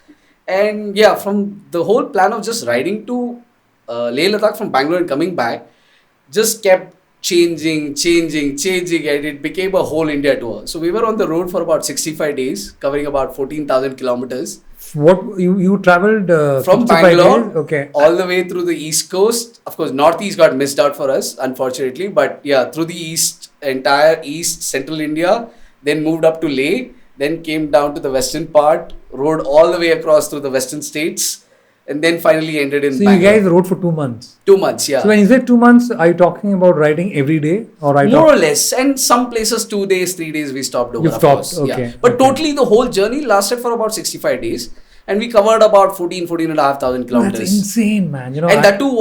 And from the whole plan of just riding to Leh Ladakh from Bangalore and coming back, just kept changing, and it became a whole India tour. So we were on the road for about 65 days, covering about 14,000 kilometers. What you traveled from Bangalore all the way through the East Coast. Of course, Northeast got missed out for us, unfortunately. But through the entire East, Central India, then moved up to Leh, then came down to the western part, rode all the way across through the western states, and then finally ended in Bangalore. So you guys rode for 2 months? 2 months, yeah. So when you say 2 months, are you talking about riding every day? More or less. And some places 2 days, 3 days we stopped over. You stopped, okay. Yeah. But totally the whole journey lasted for about 65 days. And we covered about 14,500 kilometers. That's insane, man. And that too,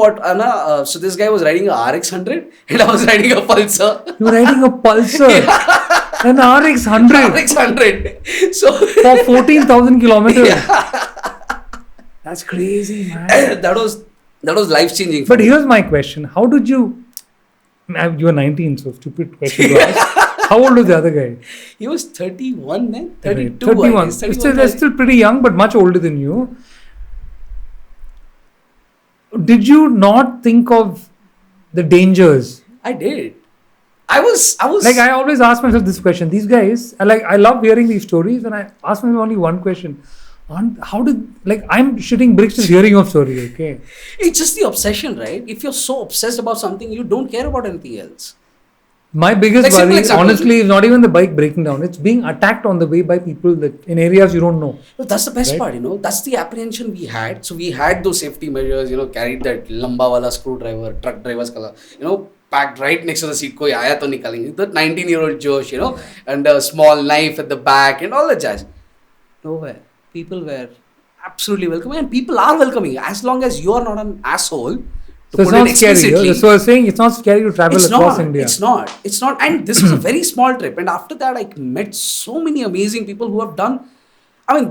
so this guy was riding a RX 100 and I was riding a Pulsar. You were riding a Pulsar? An RX 100? RX 100. So for 14,000 kilometers? Yeah. That's crazy, man. That was life-changing. But here's my question. How did you... You were 19, so stupid question to ask. How old was the other guy? He was 31 then? 32, 31. They're still pretty young, but much older than you. Did you not think of the dangers? I did. I was like, I always ask myself this question. These guys, I love hearing these stories, and I ask myself only one question. How did, I'm shitting bricks just hearing of story, okay? It's just the obsession, right? If you're so obsessed about something, you don't care about anything else. My biggest worry, honestly, is not even the bike breaking down. It's being attacked on the way by people that in areas you don't know. No, that's the best part, That's the apprehension we had. So we had those safety measures, carried that lamba wala screwdriver, truck driver's color, packed right next to the seat. Koi aaya to nikalenge. That 19-year-old Josh, and a small knife at the back and all that jazz. Nowhere. People were absolutely welcoming, and people are welcoming as long as you are not an asshole. So it's not scary. So you're saying it's not scary to travel across India. It's not. And this was a very small trip. And after that, I met so many amazing people who have done.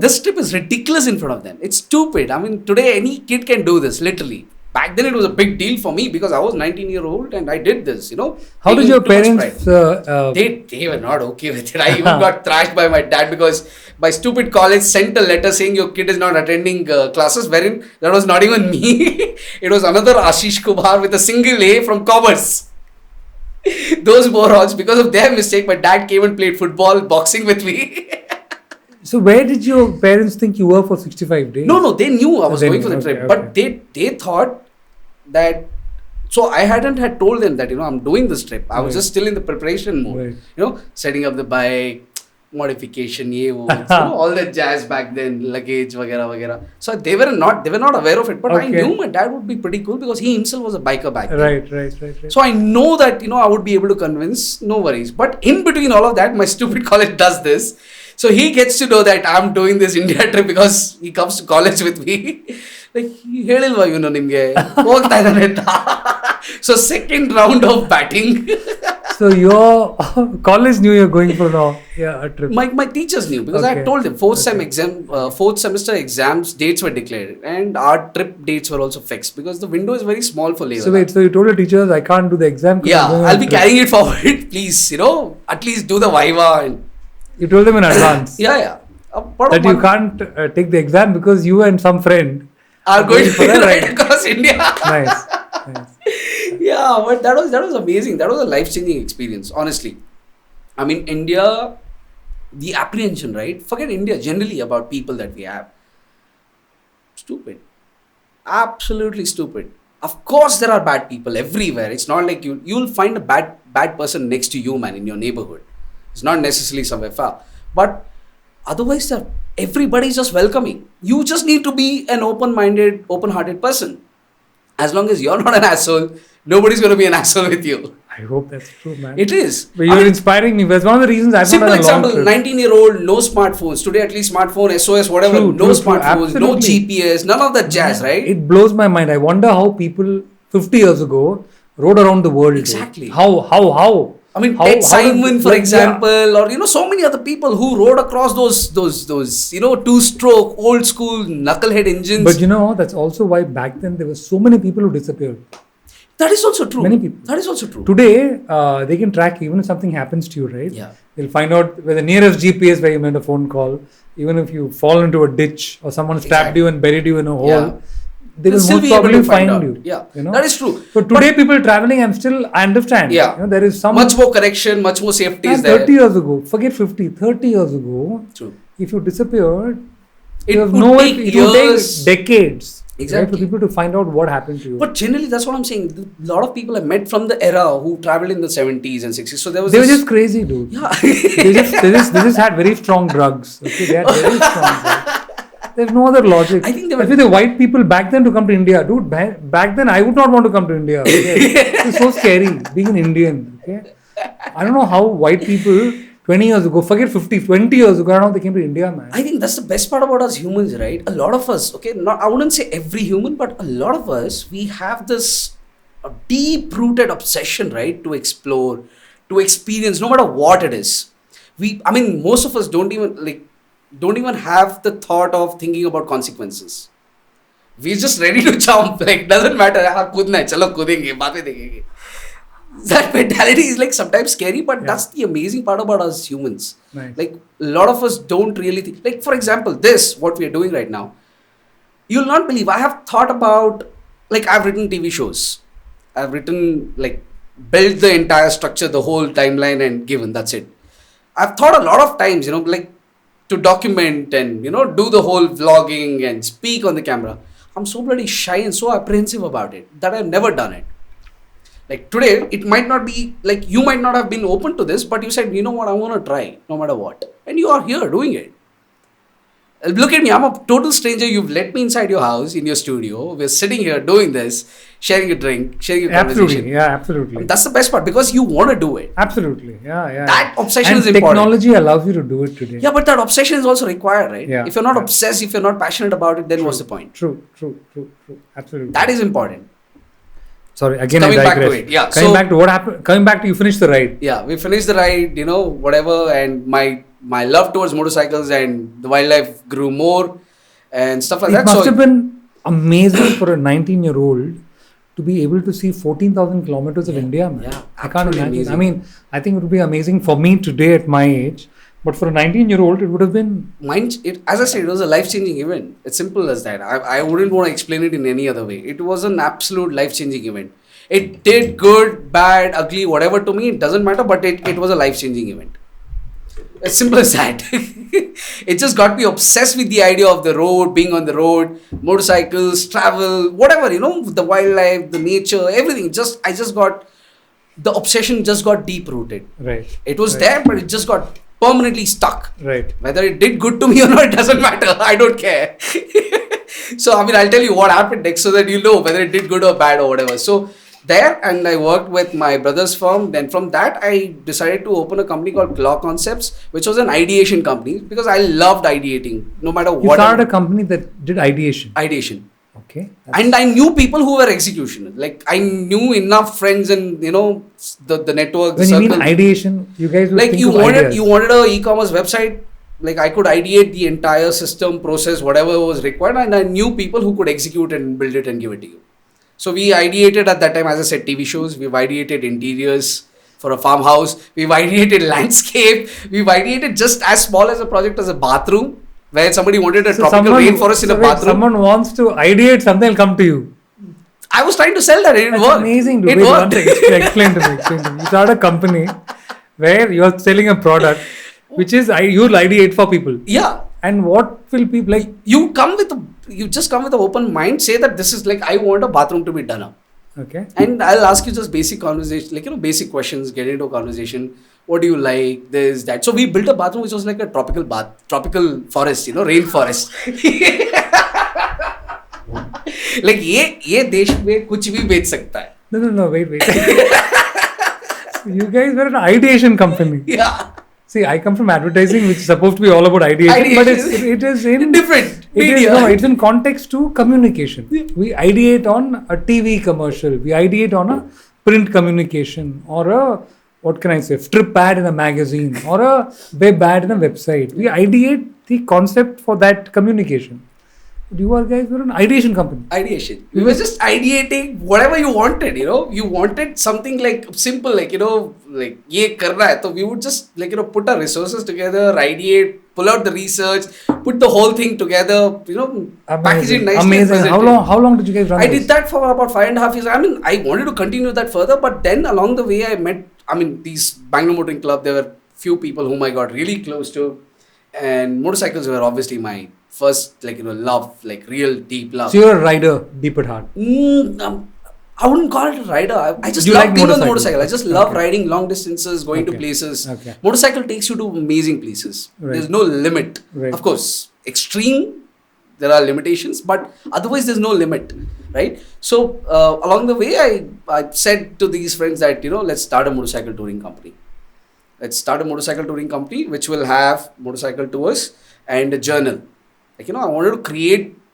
This trip is ridiculous in front of them. It's stupid. Today any kid can do this, literally. Back then it was a big deal for me because I was 19-year-old and I did this, How did your parents... They were not okay with it. I even got thrashed by my dad because my stupid college sent a letter saying your kid is not attending classes, wherein that was not even me. It was another Aashish Kumar with a single A from commerce. Those morons, because of their mistake, my dad came and played football, boxing with me. So where did your parents think you were for 65 days? No, they knew I was going for the trip. Okay. But they thought that... So I had told them that, I'm doing this trip. I was just still in the preparation mode. Setting up the bike, modification, all that jazz back then, luggage, vagera. So they were not aware of it, but I knew my dad would be pretty cool because he himself was a biker back then. Right. So I know that, I would be able to convince, no worries. But in between all of that, my stupid college does this. So he gets to know that I'm doing this India trip because he comes to college with me. Like, nimge. So second round of batting. So your college knew you're going for a trip. My teachers knew because I had told them fourth semester exams dates were declared and our trip dates were also fixed because the window is very small for Leh. So wait, so you told your teachers I can't do the exam? Yeah, I'll be carrying it forward. Please, at least do the Viva. And you told them in advance. Yeah. That you can't take the exam because you and some friend are going to ride across India. Nice. Yeah, but that was amazing. That was a life-changing experience, honestly. I mean, India, the apprehension, right? Forget India generally about people that we have. Stupid. Absolutely stupid. Of course, there are bad people everywhere. It's not like you'll find a bad person next to you, man, in your neighborhood. It's not necessarily somewhere far. But otherwise, everybody's just welcoming. You just need to be an open-minded, open-hearted person. As long as you're not an asshole, nobody's going to be an asshole with you. I hope that's true, man. It is. But you're inspiring me. That's one of the reasons I've not done a long trip. Simple example, 19-year-old, no smartphones. Today at least smartphone, SOS, whatever. No smartphones, no GPS, none of that jazz, right? It blows my mind. I wonder how people 50 years ago rode around the world. Exactly. How? I mean, Ted Simon, for example, or so many other people who rode across those two-stroke, old-school knucklehead engines. But that's also why back then there were so many people who disappeared. That is also true. Many people. That is also true. Today, they can track even if something happens to you, right? Yeah. They'll find out where the nearest GPS where you made a phone call. Even if you fall into a ditch or someone stabbed you and buried you in a hole. Yeah. They will most probably find you. Yeah, that is true. So today, people traveling, I understand. Yeah, there is much more correction, much more safety is there. 30 years ago, forget 50, 30 years ago, true. If you disappeared, it would take decades. Exactly. Right, for people to find out what happened to you. But generally, that's what I'm saying. A lot of people I met from the era who traveled in the 70s and 60s. So they were just crazy, dude. Yeah. they just had very strong drugs. Okay, they had very strong drugs. There's no other logic. I think the white people back then to come to India, dude. Back then, I would not want to come to India. Okay? It's so scary being an Indian. Okay, I don't know how white people 20 years ago, forget 50, 20 years ago, I don't know they came to India, man. I think that's the best part about us humans, right? A lot of us, I wouldn't say every human, but a lot of us, we have this deep-rooted obsession, right, to explore, to experience, no matter what it is. Most of us don't even have the thought of thinking about consequences. We're just ready to jump. Doesn't matter. Kudna hai, chalo kudenge, baatein dekhenge. That mentality is sometimes scary, but that's the amazing part about us humans. Nice. A lot of us don't really think. For example, what we are doing right now. You'll not believe. I have thought about, I've written TV shows. I've written, built the entire structure, the whole timeline and given. That's it. I've thought a lot of times, to document and, do the whole vlogging and speak on the camera. I'm so bloody shy and so apprehensive about it that I've never done it. Today, it might not be, you might not have been open to this, but you said, you know what, I want to try, no matter what. And you are here doing it. Look at me, I'm a total stranger. You've let me inside your house, in your studio. We're sitting here doing this, sharing a drink, sharing a conversation. Absolutely. That's the best part because you want to do it. Absolutely. Yeah. That obsession is important. Technology allows you to do it today. Yeah, but that obsession is also required, right? Yeah. If you're not obsessed, if you're not passionate about it, then what's the point? True. Absolutely. That is important. Sorry, again coming I digress. Back to it. Yeah. Coming back to what happened. Coming back to you finished the ride. Yeah, we finished the ride, whatever. And my love towards motorcycles and the wildlife grew more and stuff like that. It must have been amazing for a 19-year-old to be able to see 14,000 kilometers of India, man. Yeah, I can't imagine. Amazing. I think it would be amazing for me today at my age. But for a 19-year-old, it would have been... As I said, it was a life-changing event. It's simple as that. I wouldn't want to explain it in any other way. It was an absolute life-changing event. It did good, bad, ugly, whatever to me. It doesn't matter, but it was a life-changing event. As simple as that. It just got me obsessed with the idea of the road, being on the road, motorcycles, travel, whatever, the wildlife, the nature, everything. I just got, the obsession just got deep rooted. Right. It was there, but it just got permanently stuck. Right. Whether it did good to me or not, it doesn't matter. I don't care. So, I'll tell you what happened next so that you know whether it did good or bad or whatever. So, there, and I worked with my brother's firm. Then from that, I decided to open a company called Claw Concepts, which was an ideation company, because I loved ideating, no matter what. You started a company that did ideation? Ideation. Okay. And I knew people who were executioners. Like, I knew enough friends and, the network, when you mean ideation, you guys would think you of ideas. You wanted a e-commerce website, like I could ideate the entire system, process, whatever was required, and I knew people who could execute and build it and give it to you. So we ideated at that time, as I said, TV shows. We've ideated interiors for a farmhouse. We've ideated landscape. We've ideated just as small as a project as a bathroom, where somebody wanted a tropical rainforest in a bathroom. Someone wants to ideate something, will come to you. I was trying to sell that. It didn't work. Amazing. It worked. Explain to me. You start a company where you are selling a product, which is you'll ideate for people. Yeah. And what will people like? You just come with an open mind. Say that this is like, I want a bathroom to be done up. Okay. And I'll ask you just basic conversation, like, basic questions, get into a conversation. What do you like? This, that. So we built a bathroom which was like a tropical forest, rainforest. Like, ये देश में कुछ भी बेच सकता है. No, wait. You guys were an ideation company. Yeah. See, I come from advertising, which is supposed to be all about ideation. But it is in different media. It's in context to communication. Yeah. We ideate on a TV commercial. We ideate on a print communication, or a, what can I say, strip ad in a magazine, or a web ad in a website. We ideate the concept for that communication. You guys were an ideation company. Ideation. We were just ideating whatever you wanted, You wanted something like simple, like, like, ye karna hai. So we would just, like, put our resources together, ideate, pull out the research, put the whole thing together, package it nicely. Amazing. How long did you guys run I did that for about 5.5 years. I wanted to continue that further, but then along the way I met, these Bangalore Motoring Club, there were few people whom I got really close to, and motorcycles were obviously my first, love, like real deep love. So you're a rider, deep at heart. I wouldn't call it a rider. I just love being on the motorcycle. I just love riding long distances, going to places. Okay. Motorcycle takes you to amazing places. Right. There's no limit. Right. Of course, extreme, there are limitations, but otherwise there's no limit, right? So along the way, I said to these friends that, let's start a motorcycle touring company. Let's start a motorcycle touring company which will have motorcycle tours and a journal. Like, I wanted to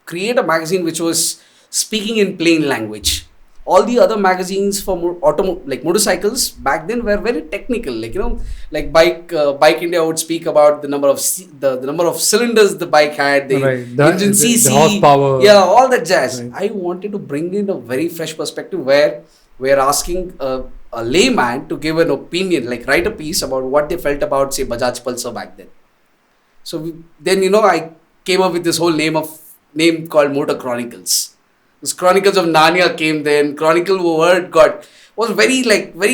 create a magazine which was speaking in plain language. All the other magazines for motorcycles back then were very technical. Like Bike India would speak about the number of the number of cylinders the bike had, the engine cc, the horsepower, all that jazz. Right. I wanted to bring in a very fresh perspective where we're asking a layman to give an opinion, like write a piece about what they felt about, say, Bajaj Pulsar back then. So then I came up with this whole name called Motor Chronicles. This Chronicles of Narnia came then. Chronicle word was very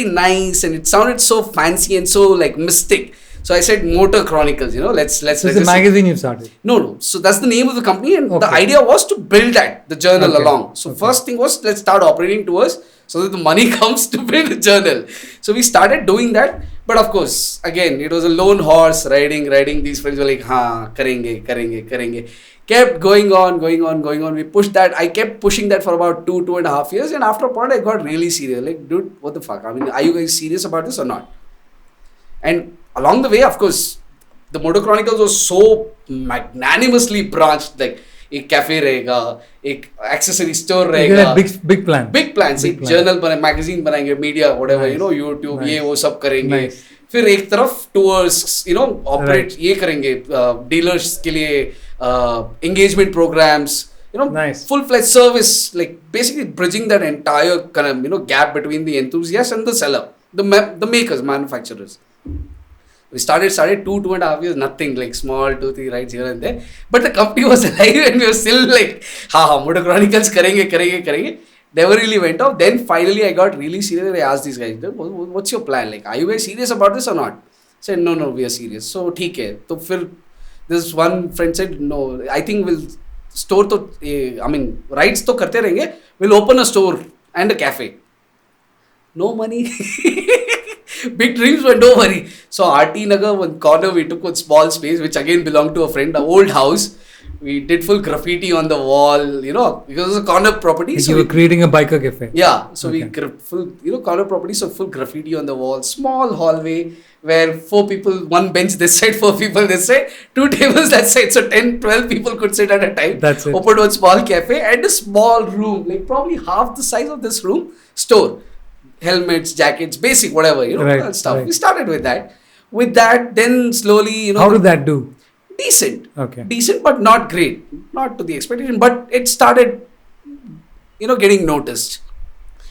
nice, and it sounded so fancy and so mystic. So I said Motor Chronicles. Let's. So it's a magazine you started. No. So that's the name of the company, and the idea was to build the journal along. So first thing was, let's start operating tours so that the money comes to build a journal. So we started doing that. But of course, again, it was a lone horse riding. These friends were like, karenge. Kept going on. We pushed that. I kept pushing that for about 2.5 years. And after a point, I got really serious. Like, dude, what the fuck? Are you guys serious about this or not? And along the way, of course, the Motor Chronicles was so magnanimously branched. Like, एक cafe रहेगा, एक accessory store रहेगा, big plan, एक journal बना, magazine बनाएंगे, media whatever, YouTube, ये वो सब करेंगे. फिर एक तरफ टूर्स, ऑपरेट ये करेंगे, डीलर्स के लिए engagement programmes, full fledged service, like basically bridging that entire kind of gap between the enthusiast and the seller, the makers, manufacturers. We started 2.5 years, nothing, like small 2-3 rides here and there. But the company was alive and we were still like, Motor Chronicles karenge. Never really went off. Then finally I got really serious and I asked these guys, what's your plan? Like, are you guys serious about this or not? Said, no, we are serious. So, ठीक है. तो फिर this one friend said, no, I think we'll store rights तो करते रहेंगे. We'll open a store and a cafe. No money. Big dreams, but don't worry. So RT Nagar, one corner, we took one small space, which again belonged to a friend, an old house. We did full graffiti on the wall, because it was a corner property. So you were creating a biker cafe. Yeah. So we full, corner property, so full graffiti on the wall, small hallway where 4 people, 1 bench this side, 4 people this side, 2 tables that side. So 10, 12 people could sit at a time. That's it. Opened one small cafe and a small room, like probably half the size of this room, store. Helmets, jackets, basic, whatever, and stuff. Right. We started with that. With that, then slowly, How did that do? Decent. Okay. Decent, but not great. Not to the expectation, but it started, getting noticed.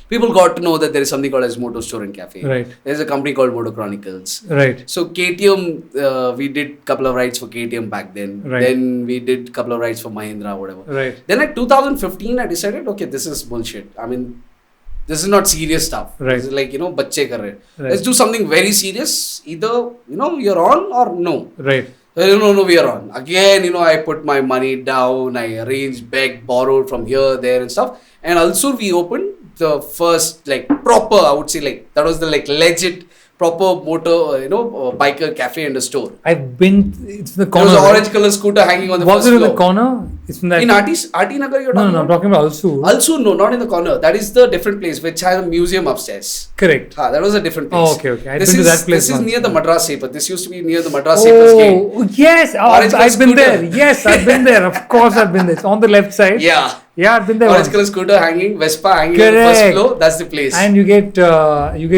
People got to know that there is something called as Moto Store and Cafe. Right. There's a company called Moto Chronicles. Right. So KTM, we did a couple of rides for KTM back then. Right. Then we did a couple of rides for Mahindra, whatever. Right. Then at 2015, I decided, okay, this is bullshit. This is not serious stuff. Right. This is like, bacche kar rahe. Right. Let's do something very serious. Either, you're on or no. Right. No, we are on. Again, I put my money down. I arranged, begged, borrowed from here, there and stuff. And also we opened the first, proper, I would say, that was the, legit, proper motor, biker cafe and a store. I've been, it's in the corner. There was an orange color scooter hanging on the first floor. Was it in the corner? It's in that. In RT Nagar you're talking about? No, I'm talking about Alsur. Alsur, no, not in the corner. That is the different place which has a museum upstairs. Correct. That was a different place. Oh, okay. I've been to that place. This is near the Madras Paper. This used to be near the Madras Paper's gate. Oh, yes. I've been there. Yes, I've been there. Of course, I've been there. It's on the left side. Yeah. Yeah, I've been there. Orange color scooter hanging, Vespa hanging on the first floor. That's the place. And you get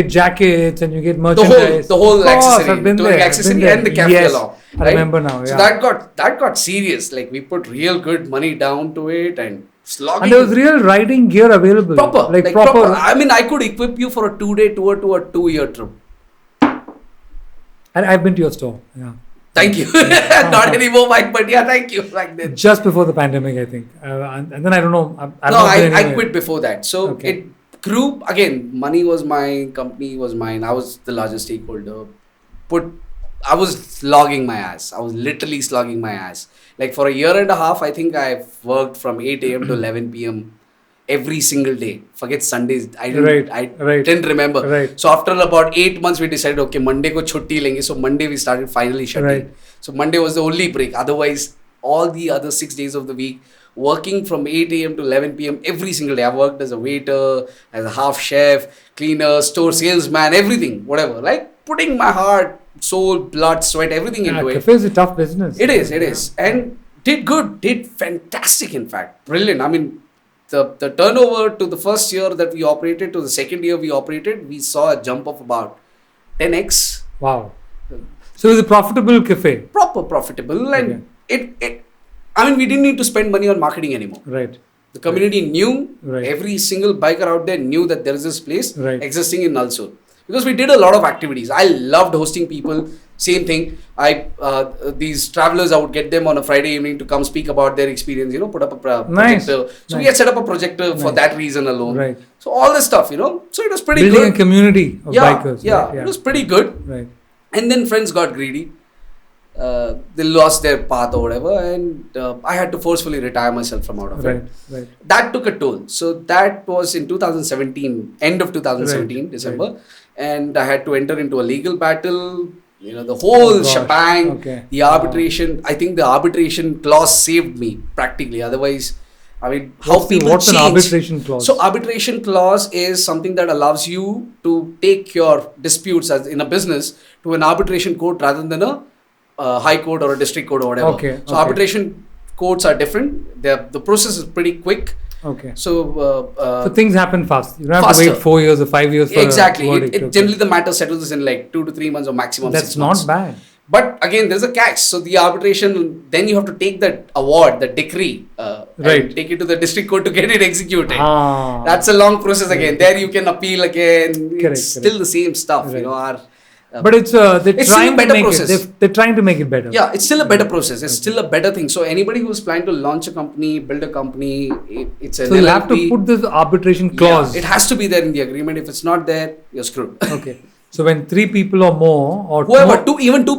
jackets and you get merchandise. The whole accessory. I've been there. Accessory and the cafe along. Right? I remember now. Yeah. So that got serious. We put real good money down to it and slogging. And there was real riding gear available. Proper. Proper. I could equip you for a 2-day tour to a 2-year trip. And I've been to your store. Yeah. Thank you. Not anymore, Mike, but yeah, thank you. Like that. Just before the pandemic, I think. And then I don't know. I quit before that. So it grew. Again, money was mine. Company was mine. I was the largest stakeholder. I was slogging my ass. I was literally slogging my ass. For a year and a half, I think I've worked from 8 a.m. to 11 p.m. every single day. Forget Sundays. I didn't remember. Right. So after about 8 months, we decided, okay, Monday ko chutti lenge. So Monday we started finally shutting. Right. So Monday was the only break. Otherwise, all the other 6 days of the week, working from 8 a.m. to 11 p.m. every single day. I worked as a waiter, as a half chef, cleaner, store salesman, everything, whatever. Putting my heart, soul, blood, sweat, everything into it. Cafe is a tough business. It is. And did good, did fantastic, in fact. Brilliant. The turnover to the first year that we operated to the second year we operated, we saw a jump of about 10x. Wow. So it was a profitable cafe. Proper profitable. And we didn't need to spend money on marketing anymore. Right. The community knew, every single biker out there knew that there is this place existing in Alsur. Because we did a lot of activities. I loved hosting people. Same thing. These travelers, I would get them on a Friday evening to come speak about their experience, put up a projector. So we had set up a projector for that reason alone. Right. So all this stuff, So it was pretty Building good. a community of bikers. Yeah, it was pretty good. Right. And then friends got greedy. They lost their path or whatever. And I had to forcefully retire myself from out of it. Right. That took a toll. So that was in 2017, end of 2017, December. Right. And I had to enter into a legal battle, the whole shebang, the arbitration. I think the arbitration clause saved me practically. Otherwise, what's an arbitration clause? So arbitration clause is something that allows you to take your disputes as in a business to an arbitration court rather than a high court or a district court or whatever. So arbitration courts are different. The process is pretty quick. Okay. So things happen fast. You don't have to wait 4 years or 5 years for exactly. Generally, the matter settles in 2 to 3 months or maximum 6 months. That's not bad. But again, there's a catch. So the arbitration, then you have to take that award, the decree, and take it to the district court to get it executed. That's a long process again. There you can appeal again. It's still the same stuff. But it's trying to make it. They're trying to make it better. Yeah, it's still a better process. It's still a better thing. So anybody who's planning to launch a company, build a company, it's a. So you'll have to put this arbitration clause. Yeah, it has to be there in the agreement. If it's not there, you're screwed. Okay. So when 3 people or more, or whoever, even two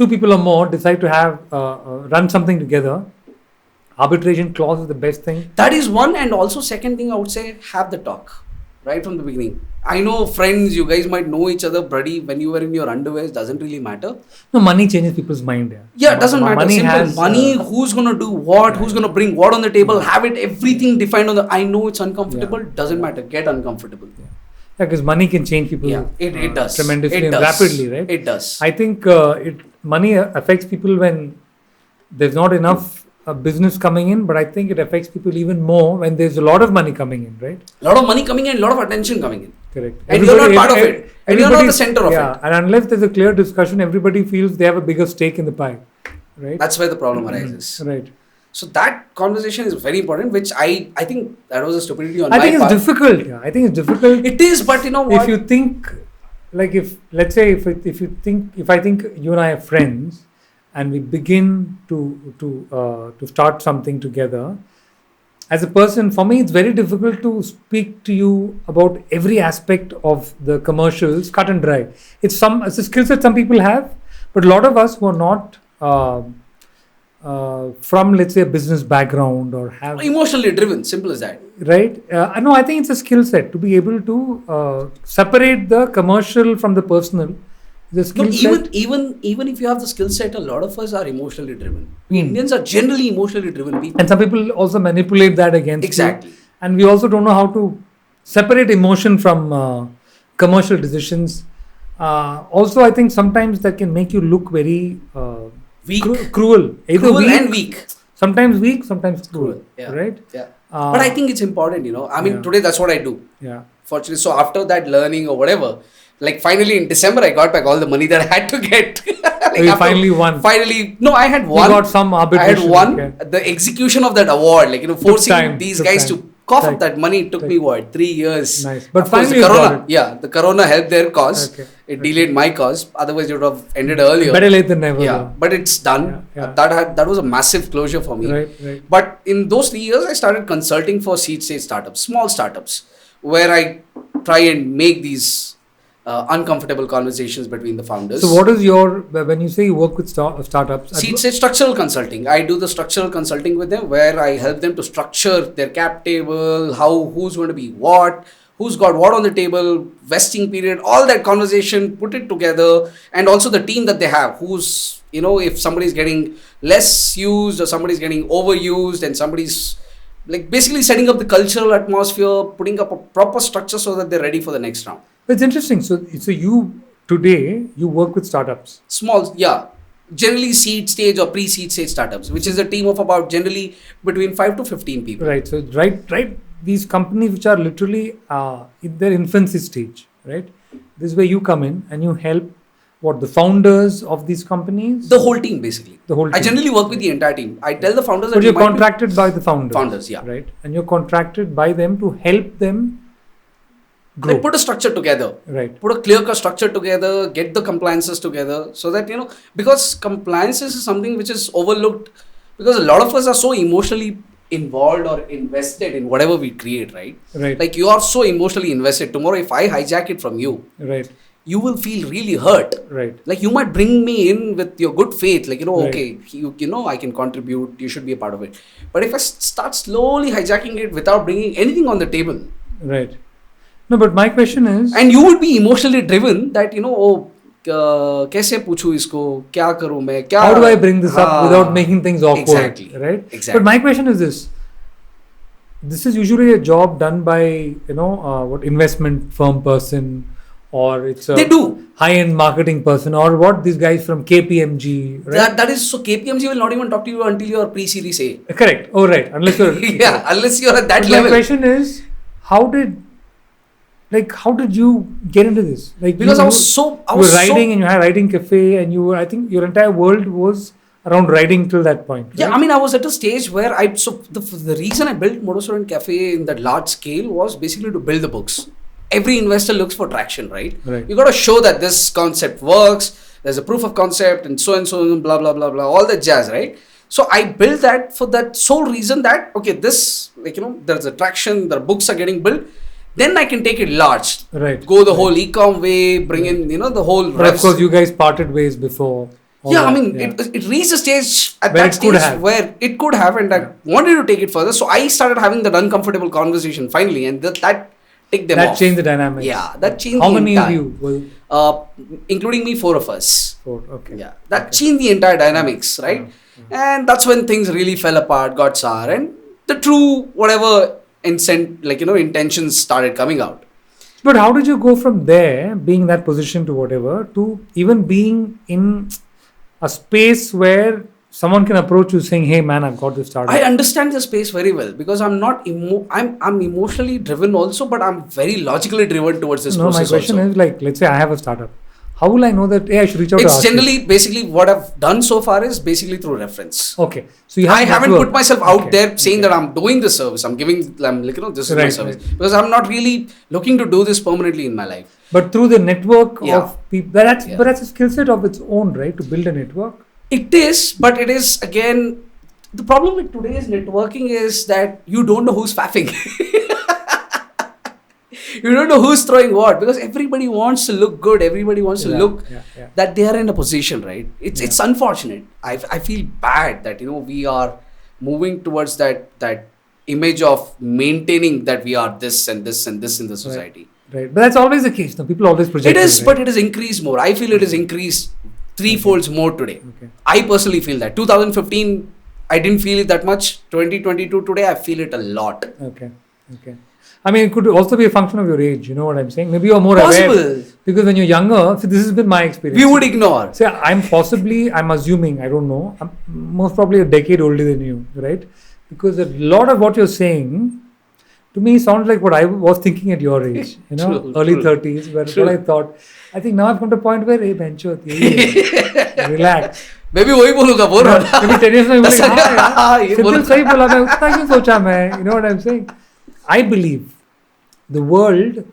people or more decide to have run something together, arbitration clause is the best thing. That is one, and also second thing I would say, have the talk right from the beginning. I know friends, you guys might know each other, buddy, when you were in your underwear, it doesn't really matter. No, money changes people's mind. Yeah, it doesn't matter. Simple. Money, who's going to do what, who's going to bring what on the table, have it, everything defined on the, I know it's uncomfortable, doesn't matter, get uncomfortable. Yeah, because money can change people it does. Tremendously and rapidly, right? It does. I think money affects people when there's not enough business coming in, but I think it affects people even more when there's a lot of money coming in, right? A lot of money coming in, a lot of attention coming in. Correct. And you're not part of it. And you're not the center of it. Yeah, and unless there's a clear discussion, everybody feels they have a bigger stake in the pie, right? That's where the problem arises. Right. So that conversation is very important, which I think that was a stupidity on my part. I think it's difficult. Yeah, I think it's difficult. It is, but you know what? If you think, like if I think you and I are friends, and we begin to start something together, as a person, for me, it's very difficult to speak to you about every aspect of the commercials, cut and dry. It's a skill set some people have, but a lot of us who are not from, let's say, a business background or have emotionally driven, simple as that. Right? No, I think it's a skill set to be able to separate the commercial from the personal. Even if you have the skill set, a lot of us are emotionally driven. Indians are generally emotionally driven people. And some people also manipulate that against you. And we also don't know how to separate emotion from commercial decisions. Also, I think sometimes that can make you look very weak. Cruel. Either cruel and weak. Sometimes weak, sometimes cruel. Yeah. Right? Yeah. But I think it's important, I mean, today that's what I do. Yeah. Fortunately, so after that learning or whatever, like finally in December, I got back all the money that I had to get. You finally won. No, I had one. You got some arbitration. I had won. Okay. The execution of that award, forcing these guys to cough up that money, it took me 3 years. Nice. But finally the Corona helped their cause. Okay. It delayed my cause. Otherwise, it would have ended earlier. Better late than never. Yeah, but it's done. Yeah. That was a massive closure for me. Right. But in those 3 years, I started consulting for seed stage startups, small startups, where I try and make these uncomfortable conversations between the founders. So what is when you say you work with startups? Seed stage structural consulting. I do the structural consulting with them, where I help them to structure their cap table, who's going to be what, who's got what on the table, vesting period, all that conversation, put it together, and also the team that they have, who's, if somebody's getting less used or somebody's getting overused, and somebody's basically setting up the cultural atmosphere, putting up a proper structure so that they're ready for the next round. It's interesting. So you work with startups. Small, yeah. Generally seed stage or pre-seed stage startups, which is a team of about generally between 5 to 15 people. Right. So right. These companies which are literally in their infancy stage, right? This is where you come in and you help the founders of these companies? The whole team, basically. The whole team. I generally work with the entire team. I tell the founders that you're contracted by the founders. Founders, yeah. Right. And you're contracted by them to help them grow. They put a structure together. Right. Put a clear-cut structure together, get the compliances together, so that, because compliances is something which is overlooked, because a lot of us are so emotionally involved or invested in whatever we create, right? Right. Like you are so emotionally invested. Tomorrow, if I hijack it from you, right, you will feel really hurt. Right. Like you might bring me in with your good faith, like, right, okay, I can contribute, you should be a part of it. But if I start slowly hijacking it without bringing anything on the table. Right. No, but my question is... And you would be emotionally driven that, कैसे पूछूं इसको, क्या करूं मैं, क्या... How do I bring this up without making things awkward? Exactly. Right? Exactly. But my question is this. This is usually a job done by, investment firm person, or it's a they do high-end marketing person, or what these guys from KPMG, right? That is, so KPMG will not even talk to you until you are pre-series A. Correct. Oh, right. Unless you're... unless you're at that level. My question is, how did you get into this? Because I was writing and you had writing cafe, and I think your entire world was around writing till that point. Right? Yeah, I mean, I was at a stage where the reason I built Modus Cafe in that large scale was basically to build the books. Every investor looks for traction, right? Right. You got to show that this concept works. There's a proof of concept and so, blah, blah, blah, blah, all that jazz, right? So I built that for that sole reason that, okay, this, there's a traction, the books are getting built. then I can take it large. Right. Go the whole e-com way, bring in, the whole... But of course, you guys parted ways before. It reached a stage where it could have, and I wanted to take it further. So I started having that uncomfortable conversation finally, and that ticked them off. That changed the dynamics. Yeah, that changed How many of you? Including me, 4 of us. 4, okay. Yeah, that changed the entire dynamics, right? And that's when things really fell apart, got sour, and the true whatever intentions started coming out. But how did you go from there, being in that position to whatever, to even being in a space where someone can approach you saying, "Hey man, I've got this startup"? I understand the space very well because I'm not I'm emotionally driven also, but I'm very logically driven towards this process. My question is let's say I have a startup. How will I know that I should reach out to Aashish? It's generally, basically, what I've done so far is basically through reference. Okay. So I haven't put myself out there saying that I'm doing the service. This is my service. Because I'm not really looking to do this permanently in my life. But through the network of people, but that's a skill set of its own, right? To build a network. It is, but it is, again, the problem with today's networking is that you don't know who's faffing. You don't know who's throwing what, because everybody wants to look good. Everybody wants to look that they are in a position, right? It's unfortunate. I feel bad that we are moving towards that image of maintaining that we are this and this and this in the society. Right. But that's always the case. No, people always project. It is, but it has increased more. I feel it has increased 3-folds more today. Okay. I personally feel that 2015 I didn't feel it that much. 2022 today I feel it a lot. Okay. I mean, it could also be a function of your age. You know what I'm saying? Maybe you're more aware. Because when you're younger, so this has been my experience. We would ignore. So I'm assuming, I don't know, I'm most probably a decade older than you, right? Because a lot of what you're saying, to me, sounds like what I was thinking at your age. Early 30s, where what I thought. I think now I've come to a point where, hey, bencho, relax. Maybe वही बोलूँगा बोल रहा था. Maybe 10 years में बोलेगा हाँ यार simple सही बोला मैं उतना क्यों सोचा मैं. You know what I'm saying? I believe the world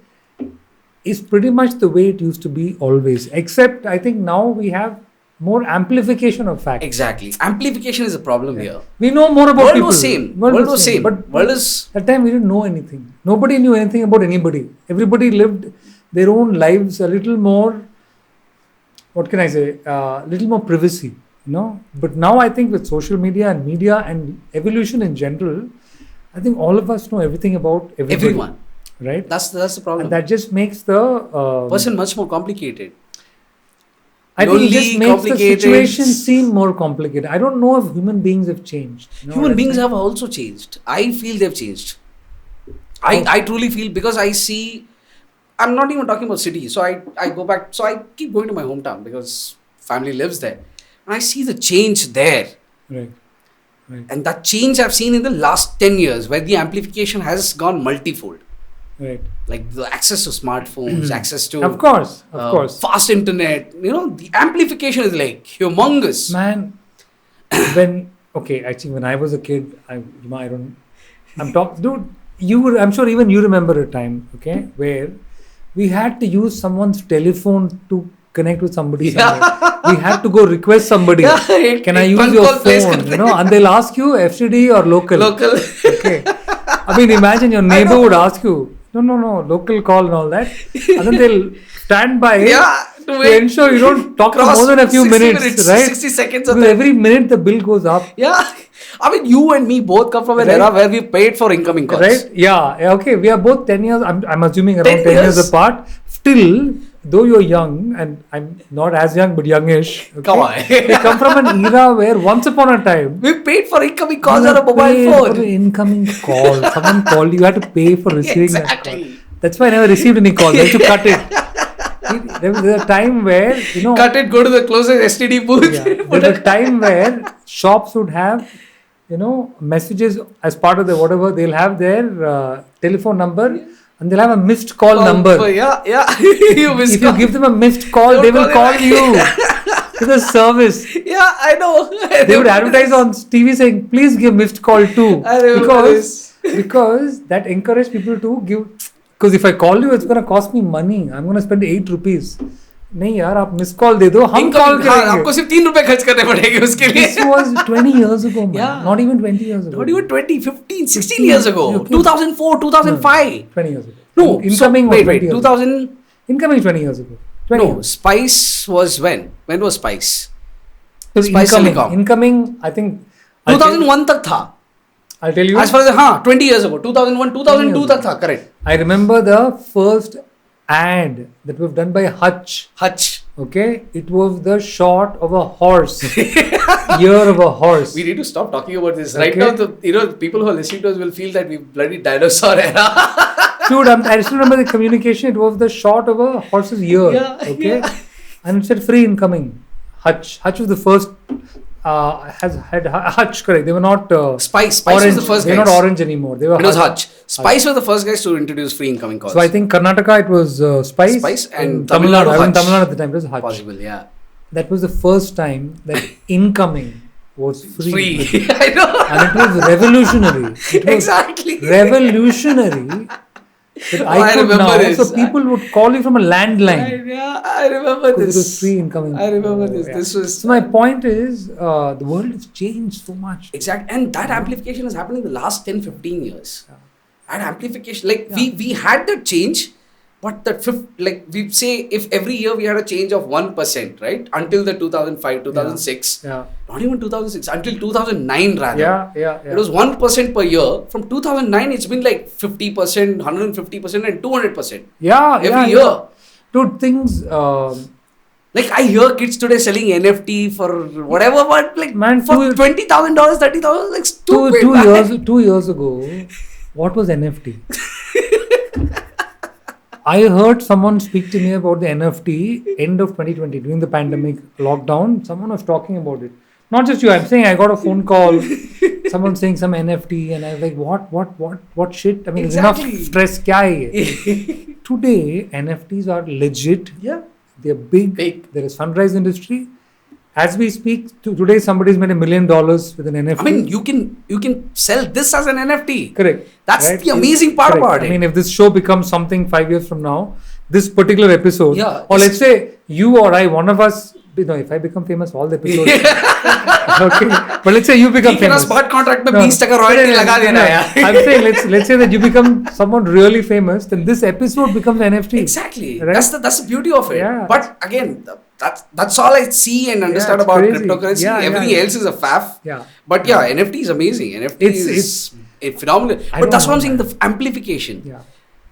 is pretty much the way it used to be always, except I think now we have more amplification of facts. Exactly. Amplification is a problem here. We know more about people. World was same. But at that time we didn't know anything. Nobody knew anything about anybody. Everybody lived their own lives a little more, what can I say, little more privacy, But now I think with social media and evolution in general, I think all of us know everything about everyone. Right? That's the problem. And that just makes the person much more complicated. I think it just makes the situation seem more complicated. I don't know if human beings have changed. Human beings have also changed. I feel they've changed. I truly feel, because I see, I'm not even talking about city. So I go back, so I keep going to my hometown because family lives there. And I see the change there. Right. And that change I've seen in the last 10 years, where the amplification has gone multifold. Right. Like the access to smartphones, access to of course, fast internet. The amplification is like humongous. Man, when I was a kid, I'm sure even you remember a time, okay, where we had to use someone's telephone to connect with somebody. We had to go request somebody. Can I use your phone? And they'll ask you FCD or local. Okay. I mean, imagine your neighbor would ask you, no, local call and all that. And then they'll stand by to ensure you don't talk for more than a few minutes, right? 60 seconds. Because every minute the bill goes up. Yeah. I mean, you and me both come from an era where we paid for incoming calls. Right? Yeah. Okay. We are both 10 years, I'm assuming around 10 years apart. Still, though you're young, and I'm not as young, but youngish. Okay? Come on. They come from an era where once upon a time, we paid for incoming calls on a mobile phone. For an incoming call. Someone called you, had to pay for receiving that call. That's why I never received any call. I had to cut it. There was a time where, cut it, go to the closest STD booth. Yeah. There was a time where shops would have, messages as part of the whatever, they'll have their telephone number. And they'll have a missed call number. Yeah. If you give them a missed call, they will call you to the service. Yeah, I know. They would advertise on TV saying, please give missed call too. Because that encouraged people to give. Because if I call you, it's going to cost me money. I'm going to spend 8 rupees. नहीं यार आप miss call दे दो हम call करेंगे आपको सिर्फ 3 रुपए खर्च करने पड़ेंगे उसके लिए. This was 20 years ago, man. Yeah. Not even 20 years ago. Not even 20, 15, 16 years ago. 2004, 2005. 20 years ago. No, incoming. Wait, 2000. Incoming 20 years ago. 20 No, years. Spice was when? When was Spice? So Spice Telecom. Incoming, I think. 2001 तक था. I'll tell you. As far as 20 years ago, 2001, 2002 तक था, correct. I remember the first ad that was done by Hutch. Okay, it was the shot of a horse, ear of a horse. We need to stop talking about this right now. The people who are listening to us will feel that we bloody dinosaur era. Dude, I still remember the communication. It was the shot of a horse's ear. Okay, and it said free incoming. Hutch was the first. Had Hutch, correct? They were not Spice orange. was the first. They were not orange anymore. They were. It was Hutch. Spice were the first guys to introduce free incoming calls. So I think Karnataka it was Spice. Spice and Tamil Nadu. I was in Hutch. Tamil Nadu at the time. It was Hutch. Possible, yeah. That was the first time that incoming was free. I know. And it was revolutionary. It was exactly. Revolutionary. That I could remember now. this. So people would call you from a landline. I remember this. It was free incoming. I remember this. Yeah. This was. So my point is, the world has changed so much. Exactly. And that amplification has happened in the last 10, 15 years. Yeah. That amplification, we had that change, but that we say if every year we had a change of 1%, right? Until the 2005, 2006. Yeah. Not even 2006, until 2009 rather. Yeah. It was 1% per year. From 2009, it's been like 50%, 150% and 200%. Yeah. Every year. Dude, things... I hear kids today selling NFT for whatever, but for $20,000, $30,000, like stupid. 2 years ago, what was NFT? I heard someone speak to me about the NFT end of 2020 during the pandemic lockdown. Someone was talking about it. Not just you. I'm saying I got a phone call. Someone saying some NFT, and I was like, what shit? I mean, there's enough stress. Kya hai? Today, NFTs are legit. Yeah. They're big. There is fundraise industry. As we speak, today somebody's made $1 million with an NFT. I mean, you can sell this as an NFT. Correct. That's the amazing part about it. I mean, if this show becomes something 5 years from now, this particular episode, or let's say you or I, one of us, if I become famous, all the episodes. Okay. But let's say you become famous. Smart contract mein 20% royalty laga dena yaar. I'm saying let's say that you become someone really famous, then this episode becomes NFT. Exactly. Right? That's the beauty of it. Yeah. But again, that's all I see and understand about crazy. cryptocurrency. Everything else is a faff. Yeah. But NFT is amazing. NFT is phenomenal. But that's what I'm saying, the amplification. Yeah.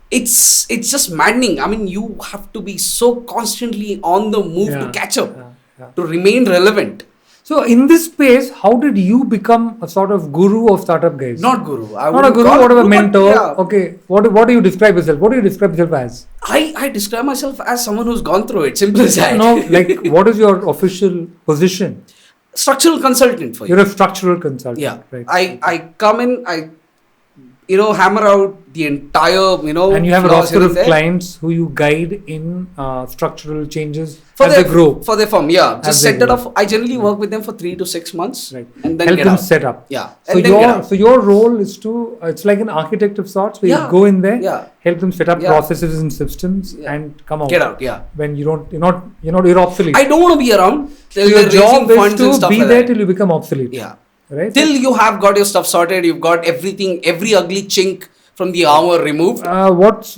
It's just maddening. I mean, you have to be so constantly on the move to catch up, to remain relevant. So in this space, how did you become a sort of guru of startup guys? Not guru. Not a guru, what a mentor. Okay. What do you describe yourself? What do you describe yourself as? I describe myself as someone who's gone through it. Simple as that. No, what is your official position? Structural consultant for you. You're a structural consultant. Yeah. Right. I come in, I hammer out the entire, and you have a roster of clients who you guide in structural changes as they grow. For their firm, yeah. Just set that up. I generally work with them for 3 to 6 months. Right. And then help get them out. set up. Yeah. So your role is to, it's like an architect of sorts, where you go in there, help them set up processes and systems and come out. Get out, yeah. When you're obsolete. I don't want to be around. So your job is to be there till you become obsolete. Yeah. Right? Till you have got your stuff sorted, you've got everything, every ugly chink from the armor removed. What's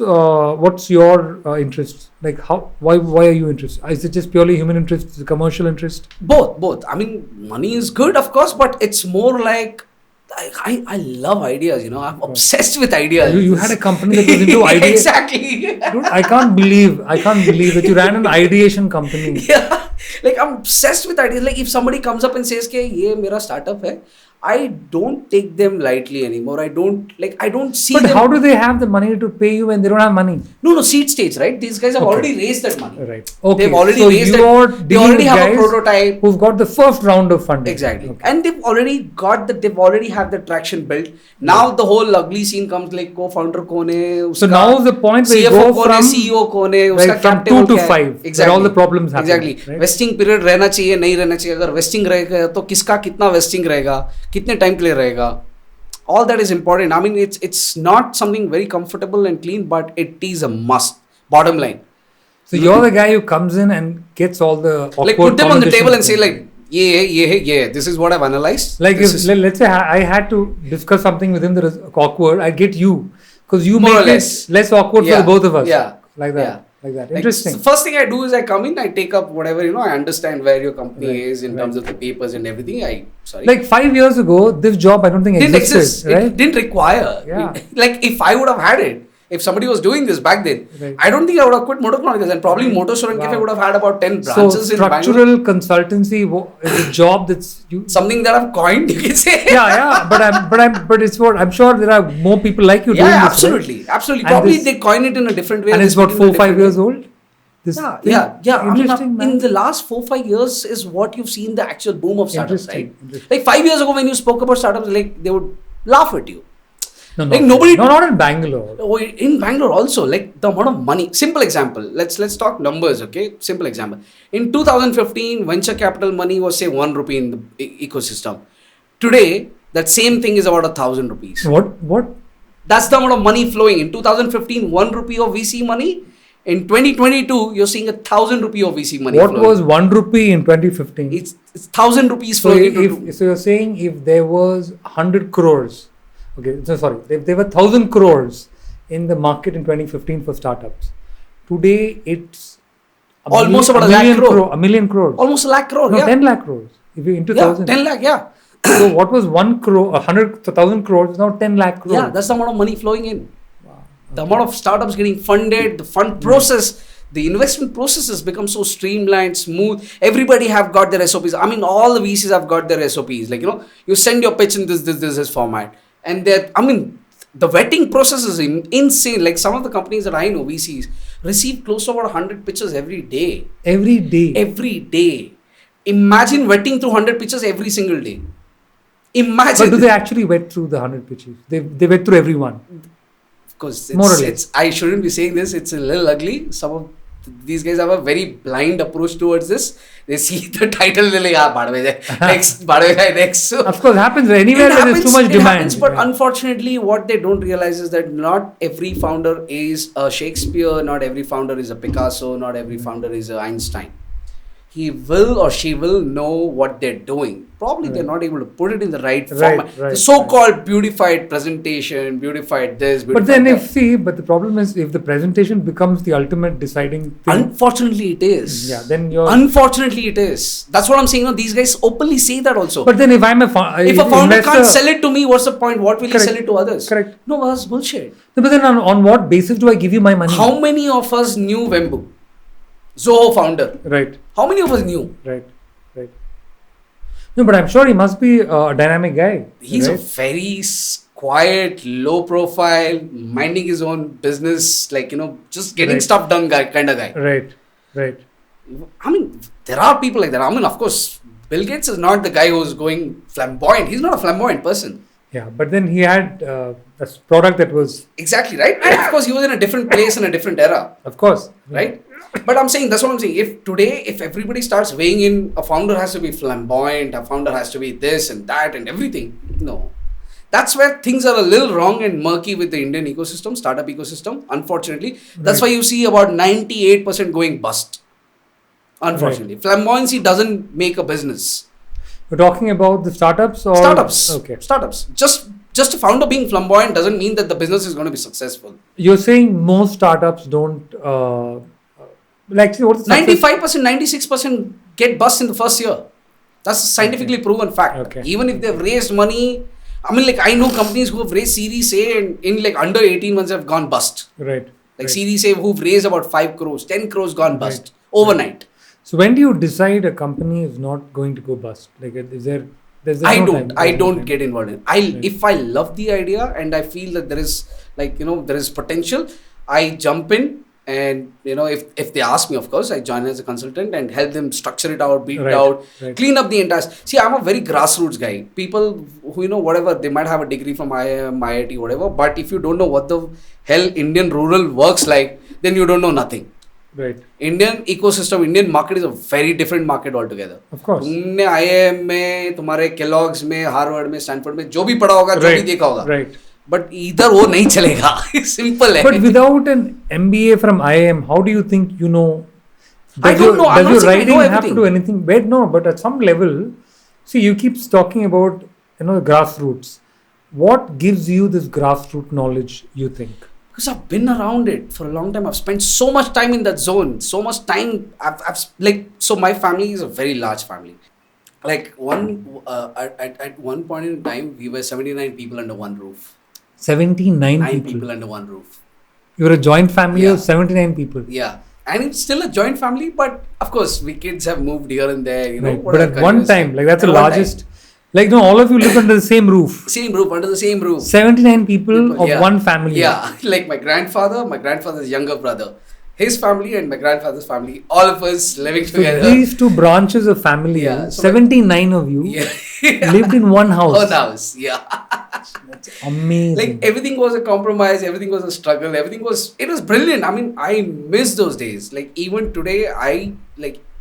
your interest? Like why are you interested? Is it just purely human interest? Is it commercial interest? Both. I mean, money is good, of course, but it's more like I love ideas. I'm obsessed with ideas. You had a company that was into ideas. Exactly. Dude, I can't believe that you ran an ideation company. Yeah. I'm obsessed with ideas. If somebody comes up and says, "Ke ye mera startup hai," I don't take them lightly anymore. I don't see them. But how do they have the money to pay you when they don't have money? No, seed stage, right? These guys have already raised that money. Right. Okay. They've already raised that. They already have a prototype. Who've got the first round of funding. Exactly. Okay. And they've already have the traction built. Now the whole ugly scene comes like co-founder kone hai. So now is the point where you go from CEO kone hai, uska from 2 to 5. Exactly. Where all the problems happen. Exactly. Right? Vesting period रहना चाहिए, नहीं रहना चाहिए. अगर vesting रहेगा तो किसका कितना vesting रहेगा, कितने time के लिए रहेगा. All that is important. I mean, it's not something very comfortable and clean, but it is a must. Bottom line. So you're the guy who comes in and gets all the awkward put them on the table and say Yeah. This is what I've analyzed. Like let's say I had to discuss something with him that is awkward, I get you. Because you make it less awkward for both of us. Yeah. Like that. Yeah. Like that. Interesting. The first thing I do is I come in, I take up whatever, I understand where your company is in terms of the papers and everything. Like 5 years ago, this job I don't think didn't existed. Exist. Right? It didn't require. Yeah. Like if I would have had it, if somebody was doing this back then, I don't think I would have quit Motor Chronicles, and probably Motor Store and Cafe would have had about 10 branches in Bangalore. Structural consultancy is a job that's something that I've coined, you can say. Yeah. But it's what I'm sure there are more people like you doing this. Absolutely. Probably they coin it in a different way. And it's about 4-5 years old. Yeah. Interesting, in the last 4-5 years is what you've seen the actual boom of startups, right? Like 5 years ago when you spoke about startups, like they would laugh at you. No, like nobody. No, not in Bangalore. Oh, in Bangalore also, like the amount of money. Simple example. Let's talk numbers, okay? Simple example. In 2015, venture capital money was say 1 rupee in the ecosystem. Today, that same thing is about 1,000 rupees. What? That's the amount of money flowing. In 2015, 1 rupee of VC money. In 2022, you're seeing 1,000 rupee of VC money. What flowing. Was 1 rupee in 2015? It's 1,000 rupees flowing. So you're saying if there was 100 crores. Okay, so sorry. If there were 1,000 crores in the market in 2015 for startups, today it's almost about a lakh crore. A million crores. Almost a lakh crore. No, 10 lakh crores. If you're into 1,000. 10 lakh, yeah. So what was 1 crore, 1,000 crores is now 10 lakh crores. Yeah, that's the amount of money flowing in. Wow. Okay. The amount of startups getting funded, the fund process, the investment process has become so streamlined, smooth. Everybody have got their SOPs. I mean, all the VCs have got their SOPs. Like, you send your pitch in this format. And the vetting process is insane. Like some of the companies that I know, VCs, receive close to about 100 pitches every day. Every day. Imagine vetting through 100 pitches every single day. Imagine. But do they actually vet through the 100 pitches? They vet through everyone. Of course. I shouldn't be saying this. It's a little ugly. Some of these guys have a very blind approach towards this. They see the title, they're like, next. So, of course, it happens anywhere where there's too much demand. Happens, but unfortunately, what they don't realize is that not every founder is a Shakespeare, not every founder is a Picasso, not every founder is a Einstein. He will or she will know what they're doing. Probably they're not able to put it in the right format. The so-called beautified presentation, beautified this, beautified but then but the problem is if the presentation becomes the ultimate deciding thing. Unfortunately, it is. Yeah, then Unfortunately, it is. That's what I'm saying. These guys openly say that also. But then if I'm if a founder can't sell it to me, what's the point? What will he sell it to others? Correct. No, that's bullshit. No, but then on what basis do I give you my money? How many of us knew Wembu? Zoho founder. Right. How many of us knew? Right. No, but I'm sure he must be a dynamic guy. He's a very quiet, low profile, minding his own business, just getting stuff done kind of guy. Right. I mean, there are people like that. I mean, of course, Bill Gates is not the guy who's going flamboyant. He's not a flamboyant person. Yeah, but then he had a product that was... Exactly, right? And of course, he was in a different place in a different era. Of course. Right? But I'm saying, that's what I'm saying. If everybody starts weighing in, a founder has to be flamboyant, a founder has to be this and that and everything. No. That's where things are a little wrong and murky with the Indian ecosystem, startup ecosystem, unfortunately. That's why you see about 98% going bust. Unfortunately. Flamboyancy doesn't make a business. You're talking about the startups or... Startups. Okay. Startups. Just a founder being flamboyant doesn't mean that the business is going to be successful. You're saying most startups don't... what's 95%, 96% get bust in the first year. That's a scientifically proven fact. Okay. Even if they've raised money... I mean, I know companies who have raised Series A and in under 18 months have gone bust. Right. Series A who've raised about 5 crores, 10 crores gone bust overnight. So when do you decide a company is not going to go bust? I don't get involved in it. If I love the idea and I feel that there is there is potential, I jump in and if they ask me, of course, I join as a consultant and help them structure it out, beat it out, clean up the entire... See, I'm a very grassroots guy. People who, whatever, they might have a degree from IIM, IIT, whatever, but if you don't know what the hell Indian rural works like, then you don't know nothing. Right. Indian ecosystem, Indian market is a very different market altogether. Of course. तुमने IIM में, तुम्हारे Kellogg's में, Harvard में, Stanford में, जो भी पढ़ा होगा, जो भी देखा होगा. Right. But इधर वो नहीं चलेगा. Simple है. But without an MBA from IIM, how do you think I don't know. I'm Does not your saying I writing know have to everything. do anything? Wait, no, but at some level, see, you keep talking about, the grassroots. What gives you this grassroots knowledge, you think? Because I've been around it for a long time. I've spent so much time in that zone. So much time. So my family is a very large family. Like at one point in time, we were 79 people under one roof. 79 Nine people under one roof. You were a joint family Yeah. of 79 people. Yeah. And it's still a joint family, but of course, we kids have moved here and there, Right. But at one time, like that's the At one largest. time. Like, no, all of you live under the same roof. Same roof, under the same roof. 79 people of yeah. one family. Yeah. Like my grandfather's younger brother, his family and my grandfather's family, all of us living So together. these two branches of family, Yeah, so 79 of you lived in one house. One house, yeah. That's amazing. Like everything was a compromise, everything was a struggle, it was brilliant. I mean, I miss those days. Like even today,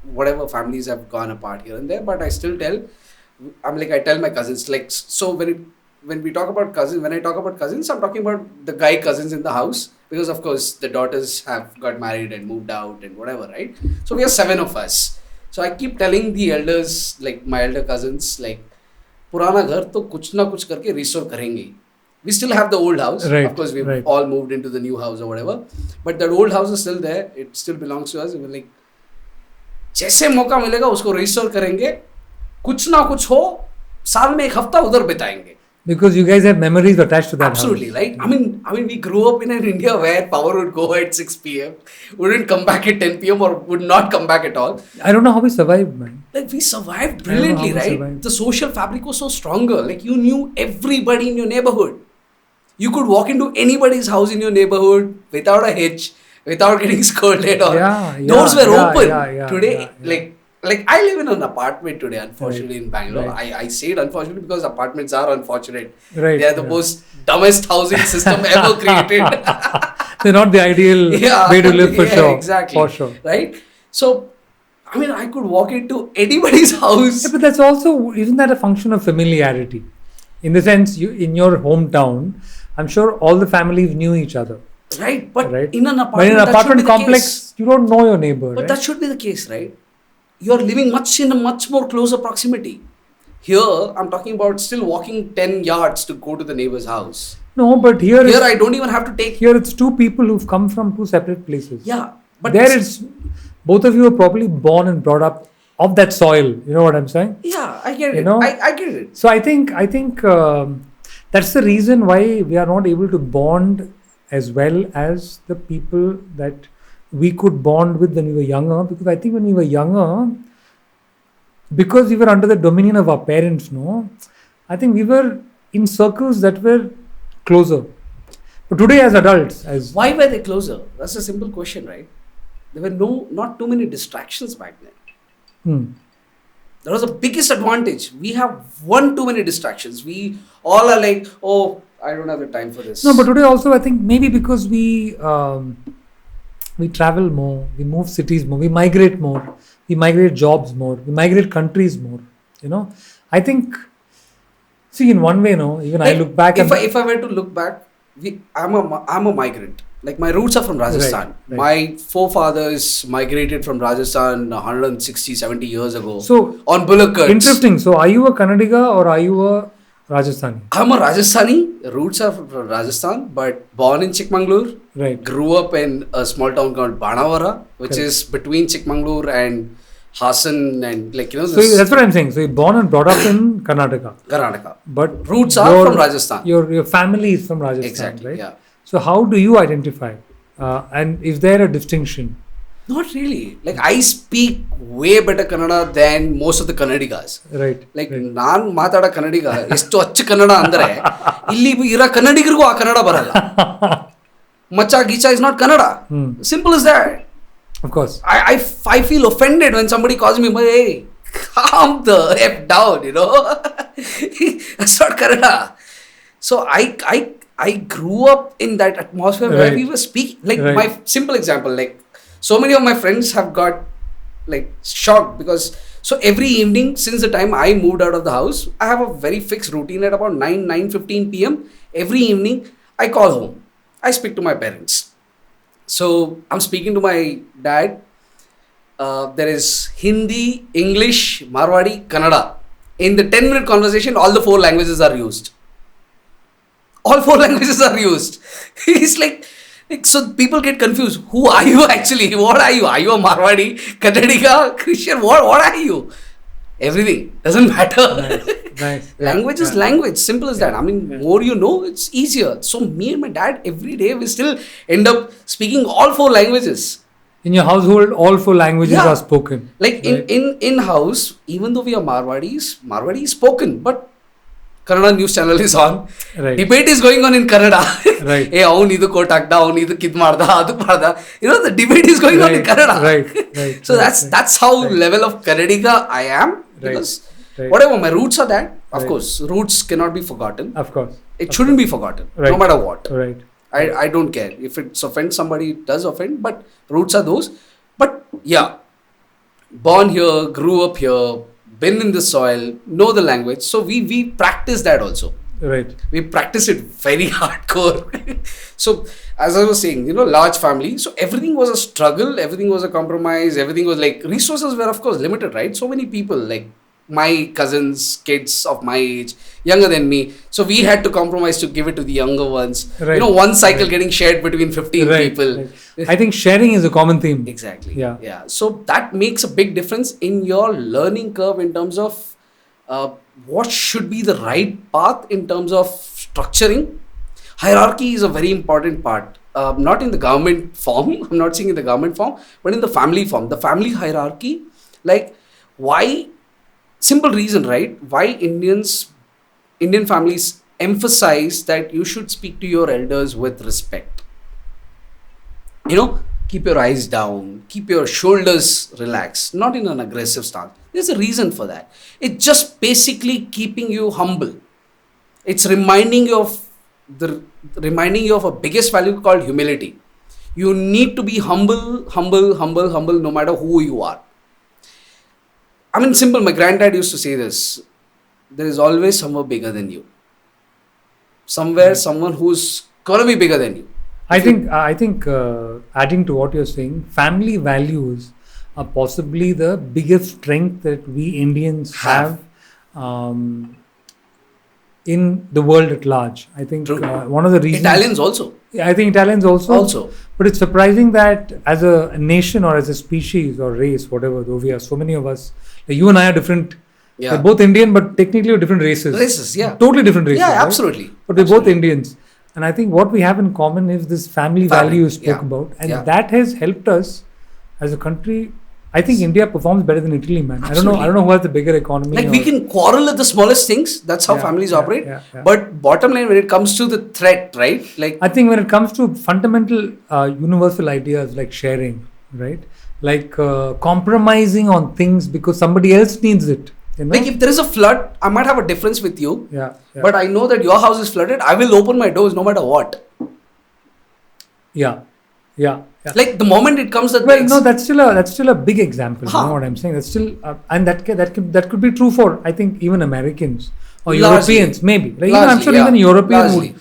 whatever families have gone apart here and there, but I still tell I tell my cousins, so when we talk about cousins, when I talk about cousins, I'm talking about the guy cousins in the house, because of course the daughters have got married and moved out and whatever, right? So we are 7 of us. So I keep telling the elders, like my elder cousins, like पुराना घर तो कुछ ना कुछ करके restore करेंगे. We still have the old house. Right, Of course, we've right. all moved into the new house or whatever. But that old house is still there. It still belongs to us. We're like, जैसे मौका मिलेगा उसको restore करेंगे. कुछ ना कुछ हो, साल में 1 हफ्ता उधर बिताएंगे. Because you guys have memories attached to that Absolutely, house. right? I mean, we grew up in an India where power would go at 6 p.m., wouldn't come back at 10 p.m. or would not come back at all. I don't know how we survived, man. Like we survived brilliantly, right? Survived. The social fabric was so stronger. Like you knew everybody in your neighborhood. You could walk into anybody's house in your neighborhood without a hitch, without getting scolded, or doors were open. Today, like I live in an apartment today, unfortunately, in Bangalore. Right. I say it unfortunately because apartments are unfortunate. Right. They are the most dumbest housing system ever created. They're not the ideal way to live for sure. Exactly. For sure. Right? So, I mean, I could walk into anybody's house. Yeah, but that's also, isn't that a function of familiarity? In the sense, in your hometown, I'm sure all the families knew each other. Right, but right? in an apartment, but in an apartment complex, case. You don't know your neighbor. But that should be the case, right? You're living in a much more closer proximity. Here, I'm talking about still walking 10 yards to go to the neighbor's house. No, but here I don't even have to take. Here it's two people who've come from two separate places. Yeah, but there it's both of you are probably born and brought up of that soil. You know what I'm saying? Yeah, I get it. I get it. So I think that's the reason why we are not able to bond as well as the people that we could bond with when we were younger. Because I think when we were younger, because we were under the dominion of our parents, I think we were in circles that were closer. But today as adults, why were they closer? That's a simple question, right? There were not too many distractions back then. That was the biggest advantage. We have too many distractions. We all are like, oh, I don't have the time for this. No, but today also I think maybe because we travel more, we move cities more, we migrate more, we migrate jobs more, we migrate countries more. I think, see, in one way, even like, I look back. If I were to look back, I'm a migrant. Like my roots are from Rajasthan. Right. My forefathers migrated from Rajasthan 160, 70 years ago. So on bullock carts. Interesting. So are you a Kannadiga or are you a Rajasthani? I'm a Rajasthani. Roots are from Rajasthan, but born in Chikmagalur. Right. Grew up in a small town called Bangalore, which is between Chikmagalur and Hassan and So that's what I'm saying. So you're born and brought up in Karnataka. But roots are from Rajasthan. Your family is from Rajasthan, exactly, right? Yeah. So how do you identify? And is there a distinction? Not really. Like I speak way better Kannada than most of the Kannadigas. Right. Like naan ಮಾತಾಡೋ ಕನ್ನಡಿಗ ಎಷ್ಟು ಅಚ್ಚ ಕನ್ನಡ ಅಂದ್ರೆ ಇಲ್ಲಿ ಇರೋ ಕನ್ನಡಿಗರಿಗೂ ಆ ಕನ್ನಡ ಬರಲ್ಲ. ಮಚ್ಚ ಗೀಚ is not Kannada. Simple as that. Of course. I feel offended when somebody calls me, hey, calm the F down, That's not Kannada. So I grew up in that atmosphere where we were speaking. Like my simple example, like so many of my friends have got like shocked because so every evening since the time I moved out of the house, I have a very fixed routine at about 9:15 p.m. Every evening I call home. I speak to my parents. So I'm speaking to my dad. there is Hindi, English, Marwadi, Kannada. In the 10-minute conversation, all the 4 languages are used. All 4 languages are used. It's like, so people get confused. Who are you actually? What are you? Are you a Marwadi, Kannadiga, Christian? What are you? Everything. Doesn't matter. Nice. Language is language. Simple as that. I mean, more you know, it's easier. So me and my dad, every day, we still end up speaking all 4 languages. In your household, all 4 languages are spoken. Like in house, even though we are Marwadis, Marwadi is spoken, but Kannada news channel is on. Right. Debate is going on in Kannada. Right. Hey, avunu idu kotakda, avunu idu kid marda, adu marda. You know, the debate is going on in Kannada. Right. So that's how level of Kannadiga I am. Because whatever, my roots are that. Of course, roots cannot be forgotten. Of course. It shouldn't be forgotten, no matter what. Right. I don't care. If it offends somebody, it does offend. But roots are those. But yeah, born here, grew up here, been in the soil, know the language. So we practice that also. Right. We practice it very hardcore. So as I was saying, you know, large family. So everything was a struggle. Everything was a compromise. Everything was like, resources were of course limited, right? So many people, like my cousins, kids of my age, younger than me. So we had to compromise to give it to the younger ones. Right. You know, one cycle getting shared between 15 people. Right. I think sharing is a common theme. Exactly. Yeah. So that makes a big difference in your learning curve in terms of what should be the right path in terms of structuring. Hierarchy is a very important part. Not in the government form. I'm not saying in the government form, but in the family form. The family hierarchy, like why... Simple reason, right? Why Indian families emphasize that you should speak to your elders with respect. You know, keep your eyes down, keep your shoulders relaxed, not in an aggressive stance. There's a reason for that. It's just basically keeping you humble. It's reminding you of a biggest value called humility. You need to be humble no matter who you are. I mean, simple. My granddad used to say this. There is always someone bigger than you. Somewhere, someone who's gonna be bigger than you. I think adding to what you're saying, family values are possibly the biggest strength that we Indians have in the world at large. I think one of the reasons... Italians also. Yeah, I think Italians also. But it's surprising that as a nation or as a species or race, whatever, though we are so many of us, like you and I are different. Yeah. We're both Indian, but technically we're different races. Totally different races. Yeah, right? Absolutely. But we're both Indians. And I think what we have in common is this family value you spoke about. And that has helped us as a country. I think India performs better than Italy, man. Absolutely. I don't know who has the bigger economy. Like we can quarrel at the smallest things. That's how families operate. But bottom line, when it comes to the threat, right? Like I think when it comes to fundamental universal ideas like sharing, right? Like compromising on things because somebody else needs it. You know? Like if there is a flood, I might have a difference with you. But I know that your house is flooded. I will open my doors no matter what. Yeah. Like the moment it comes that no, that's still a big example. You know what I'm saying? That's still and that could be true for I think even Americans or Europeans maybe. Like even I'm sure even European would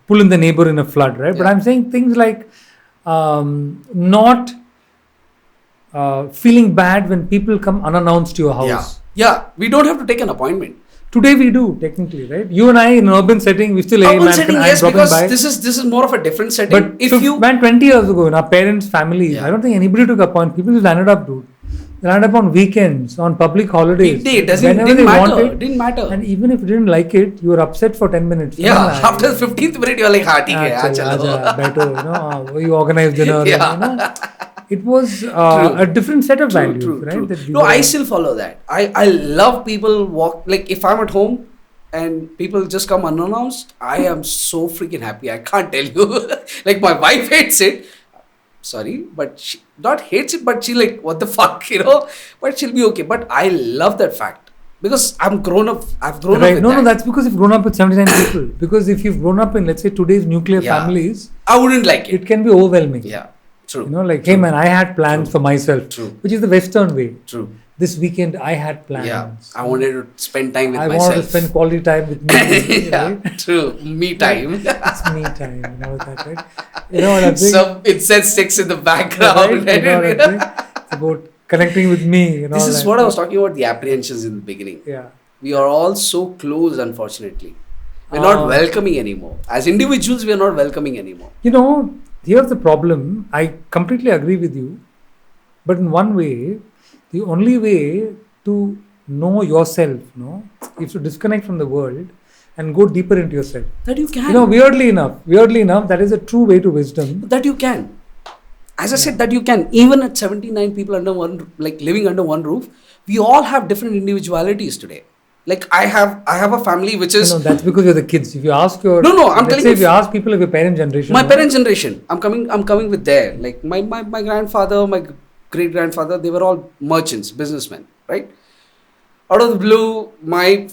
pull in the neighbor in a flood, right? But I'm saying things like not feeling bad when people come unannounced to your house. Yeah, we don't have to take an appointment. Today we do, technically, right? You and I in an urban setting, we still yes, because this is more of a different setting. But if 20 years ago, in our parents' families, I don't think anybody took appointment. People just landed up, dude. They landed up on weekends, on public holidays. It didn't matter. And even if you didn't like it, you were upset for 10 minutes. Yeah, after the 15th minute, you are like, better, you organize dinner. It was a different set of values, right? No, I still follow that. I love people walk, like if I'm at home and people just come unannounced, I am so freaking happy. I can't tell you. Like my wife hates it. Sorry, but she not hates it, but she like, what the fuck, but she'll be okay. But I love that fact. Because I've grown up with that. No, that's because you've grown up with 79 people. Because if you've grown up in, let's say, today's nuclear families, I wouldn't like it. It can be overwhelming. Yeah. True. Like, hey man, I had plans for myself. True. Which is the Western way. True. This weekend I had plans. Yeah. I wanted to spend time with myself. I wanted to spend quality time with me. Right? True. Me time. It's me time. You know that, right? You know what I'm saying? So it says 6 in the background. Right? You know what I'm saying? It's about connecting with me. This is what I was talking about, the apprehensions in the beginning. Yeah. We are all so close, unfortunately. We're not welcoming anymore. As individuals, we are not welcoming anymore. Here's the problem. I completely agree with you. But in one way, the only way to know yourself, is to disconnect from the world and go deeper into yourself. That you can. Weirdly enough, that is a true way to wisdom. That you can. As I said, that you can. Even at 79 people living under one roof, we all have different individualities today. Like I have a family which is... No, that's because you're the kids. If you ask your... I'm telling you... If you ask people of your parent generation... My parent generation, I'm coming with there. Like my grandfather, my great-grandfather, they were all merchants, businessmen, right? Out of the blue, my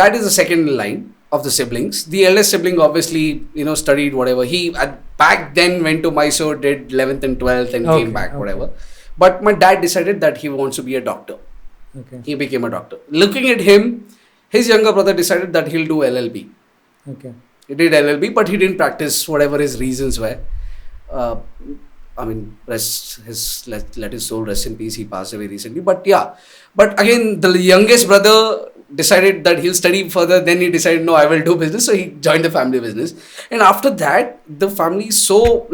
dad is the second in line of the siblings. The eldest sibling obviously, studied whatever. He back then went to Mysore, did 11th and 12th and came back, whatever. But my dad decided that he wants to be a doctor. Okay. He became a doctor. Looking at him, his younger brother decided that he'll do LLB. Okay. He did LLB, but he didn't practice, whatever his reasons were. Let his soul rest in peace. He passed away recently. But again, the youngest brother decided that he'll study further. Then he decided, no, I will do business. So he joined the family business. And after that, the family is so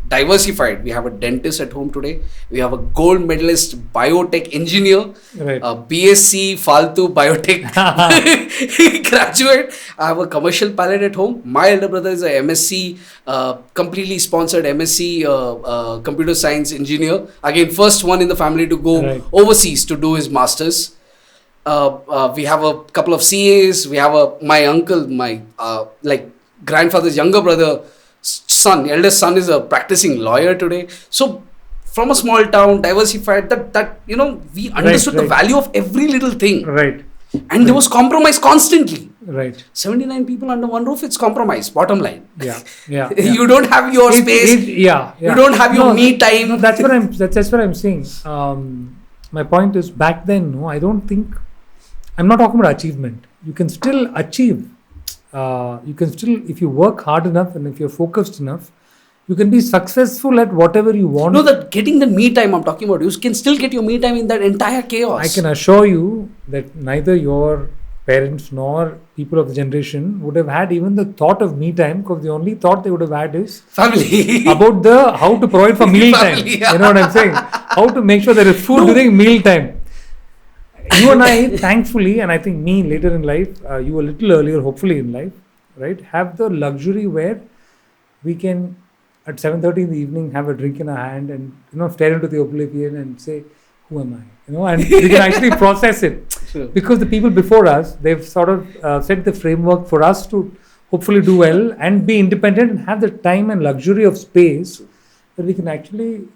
diversified. We have a dentist at home today. We have a gold medalist biotech engineer, right. A BSc Faltu biotech graduate. I have a commercial pilot at home. My elder brother is a MSc, completely sponsored MSc computer science engineer. Again, first one in the family to go overseas to do his masters. We have a couple of CAs. We have my uncle, my grandfather's younger brother. Eldest son is a practicing lawyer today. So from a small town, diversified, that we understood the value of every little thing. Right. And there was compromise constantly. Right. 79 people under one roof, it's compromise, bottom line. Yeah. You don't have your space. You don't have your me time. No, that's what I'm saying. My point is, back then, I don't think, I'm not talking about achievement. You can still achieve. If you work hard enough and if you're focused enough, you can be successful at whatever you want. No, that getting the me time I'm talking about, you can still get your me time in that entire chaos. I can assure you that neither your parents nor people of the generation would have had even the thought of me time, because the only thought they would have had is family. About how to provide for meal time. You know what I'm saying? How to make sure there is food during meal time. You and I, thankfully, and I think me later in life, you a little earlier, hopefully in life, right, have the luxury where we can, at 7:30 in the evening, have a drink in our hand and, stare into the oblivion and say, who am I? And we can actually process it. Sure. Because the people before us, they've sort of set the framework for us to hopefully do well and be independent and have the time and luxury of space that we can actually...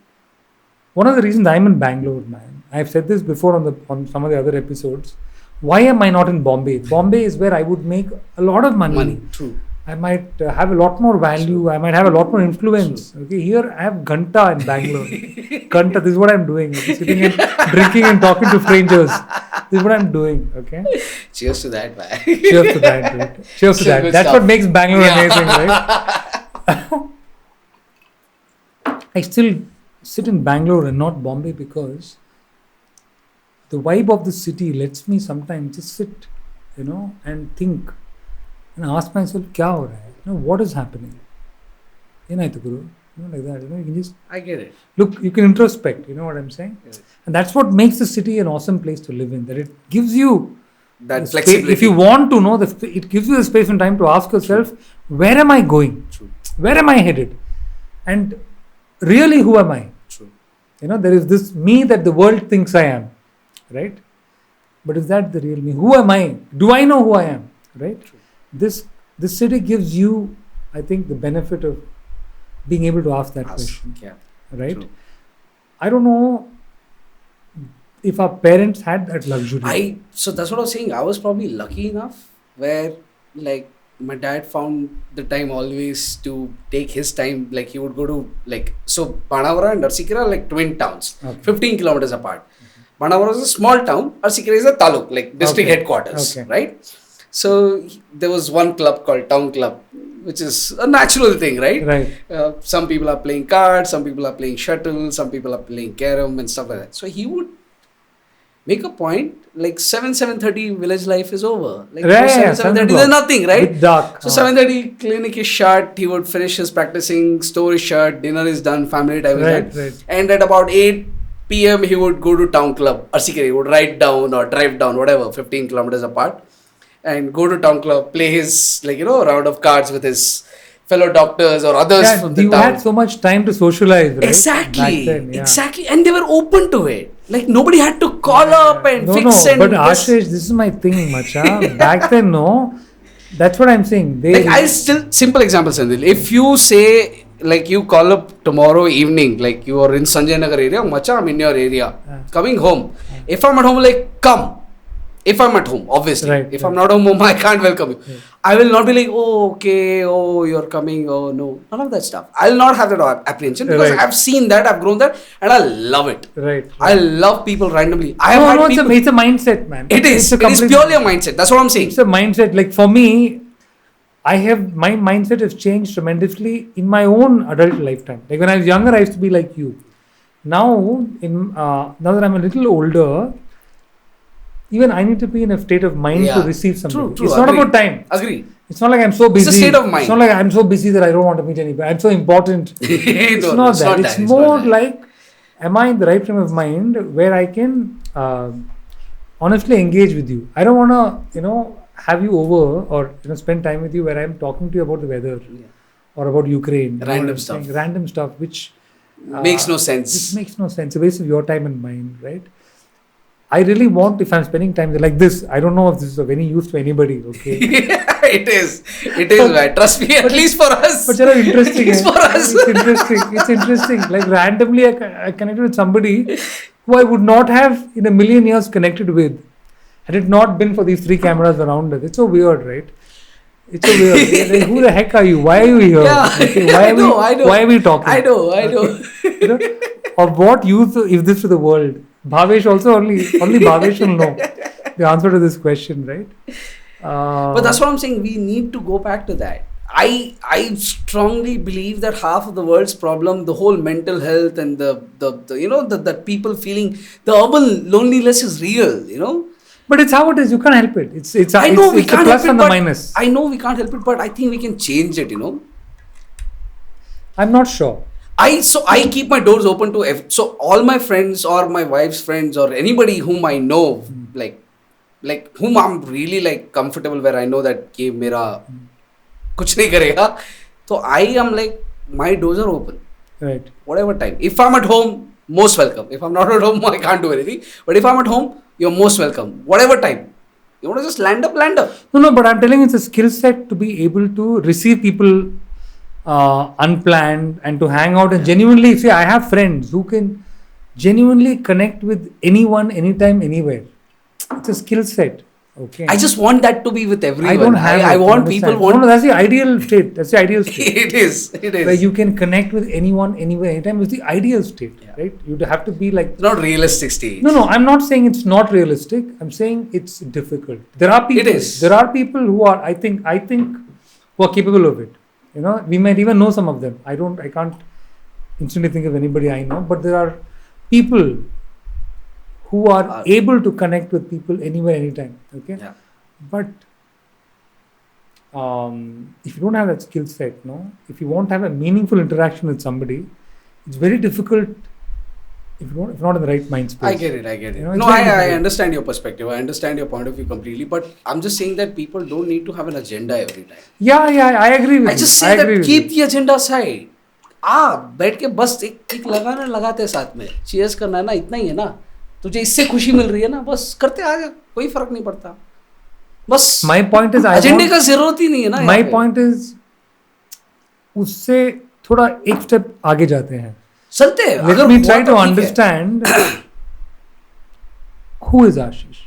One of the reasons I'm in Bangalore, man, I've said this before on some of the other episodes. Why am I not in Bombay? Bombay is where I would make a lot of money. True. I might have a lot more value. True. I might have a lot more influence. True. Okay, here I have Ghanta in Bangalore. Ghanta, this is what I'm doing. Okay? Sitting and drinking and talking to strangers. This is what I'm doing. Okay. Cheers to that, man. Cheers to that, dude. Cheers to that. That's what makes Bangalore amazing, right? I still sit in Bangalore and not Bombay because the vibe of the city lets me sometimes just sit, and think and ask myself, kya ho raha hai? What is happening? Like that, you can just... I get it. Look, you can introspect, you know what I'm saying? Yes. And that's what makes the city an awesome place to live in, that it gives you that flexibility. If you want to know, it gives you the space and time to ask yourself, where am I going? True. Where am I headed? And really, who am I? True. There is this me that the world thinks I am, right? But is that the real me? Who am I? Do I know who I am, right? True. This city gives you, I think, the benefit of being able to ask that question, right? True. I don't know if our parents had that luxury. So that's what I was saying. I was probably lucky enough where, my dad found the time always to take his time. He would go to, Banavara and Arsikara are twin towns, 15 kilometers apart. Banavara is a small town, Arsikara is a taluk, district headquarters, right? So there was one club called Town Club. which is a natural thing, right? Right. Some people are playing cards, some people are playing shuttle, some people are playing carom and stuff like that. So he would make a point like 7:30 village life is over. Like right, 7:30 there's nothing, right? With dark. So 7:30 clinic is shut. He would finish his practicing. Store is shut. Dinner is done. Family time is done. Right. And at about 8 p.m. he would go to town club. He would ride down or drive down, whatever, 15 kilometers apart, and go to town club, play his round of cards with his fellow doctors or others from the town. You had so much time to socialize, right? Exactly. And they were open to it. Like nobody had to call up and fix it. But Aashish, this is my thing, Macha. Back then, no. That's what I'm saying. Simple example, Sendil. If you say, like you call up tomorrow evening, like you are in Sanjay Nagar area, Macha, I'm in your area, coming home. If I'm at home, like, come. If I'm at home, obviously. If I'm not home, I can't welcome you. I will not be like, oh, okay, oh, you're coming, oh, no. None of that stuff. I'll not have that apprehension because I've seen that, I've grown that, and I love it. I love people randomly. It's a mindset, man. It is purely a mindset. That's what I'm saying. It's a mindset. Like for me, my mindset has changed tremendously in my own adult lifetime. Like when I was younger, I used to be like you. Now that I'm a little older, even I need to be in a state of mind to receive something. True. It's not about time. Agree. It's not like I'm so busy. It's a state of mind. It's not like I'm so busy that I don't want to meet anybody. I'm so important. It's not that. It's more like, am I in the right frame of mind where I can honestly engage with you? I don't want to, have you over or spend time with you where I'm talking to you about the weather or about Ukraine. Random stuff, which makes no sense. It makes no sense. It's a waste of your time and mine, right? I really want, if I'm spending time like this, I don't know if this is of any use to anybody, okay? It is, right? Trust me, at least for us. But interesting. It's for us. It's interesting. Like randomly, I connected with somebody who I would not have in a million years connected with had it not been for these 3 cameras around us. It's so weird, right? It's so weird. Like, who the heck are you? Why are you here? I know. Why are we talking? I know. Of what use is this to the world? Bhavesh also, only Bhavesh will know the answer to this question, right? But that's what I'm saying. We need to go back to that. I strongly believe that half of the world's problem, the whole mental health and the people feeling the urban loneliness is real, But it's how it is. You can't help it. It's we can't the plus help it, and the minus. I know we can't help it, but I think we can change it. I'm not sure. I keep my doors open to so all my friends or my wife's friends or anybody whom I know, like whom I'm really like comfortable, where I know that कि मेरा कुछ नहीं करेगा, so I am like, my doors are open. Right. Whatever time. If I'm at home, most welcome. If I'm not at home, I can't do anything. But if I'm at home, you're most welcome. Whatever time. You want to just land up. No, but I'm telling you, it's a skill set to be able to receive people unplanned and to hang out and genuinely, see, I have friends who can genuinely connect with anyone, anytime, anywhere. It's a skill set. Okay. I just want that to be with everyone. I don't have I want people want. No, that's the ideal state. It is. Where you can connect with anyone, anywhere, anytime. It's the ideal state, right? You have to be like. It's not realistic state. No, I'm not saying it's not realistic. I'm saying it's difficult. There are people. It is. There are people who are, I think, who are capable of it. We might even know some of them. I can't instantly think of anybody I know, but there are people who are able to connect with people anywhere, anytime. Okay. Yeah. But if you don't have that skill set, if you won't have a meaningful interaction with somebody, it's very difficult if not in the right mind space. I get it. I understand your perspective. I understand your point of view completely. But I'm just saying that people don't need to have an agenda every time. Yeah, I agree with you. I just say that keep the agenda aside. बैठ के बस एक लगाते हैं साथ में, cheers करना है ना, इतना ही है ना, तुझे इससे खुशी मिल रही है ना, बस करते आ जा, कोई फर्क नहीं पड़ता, बस. My point is, एजेंडे का जरूरत ही नहीं है ना. My point is, उससे थोड़ा एक स्टेप आगे जाते हैं. चलते हैं. Let me try to understand who is Aashish.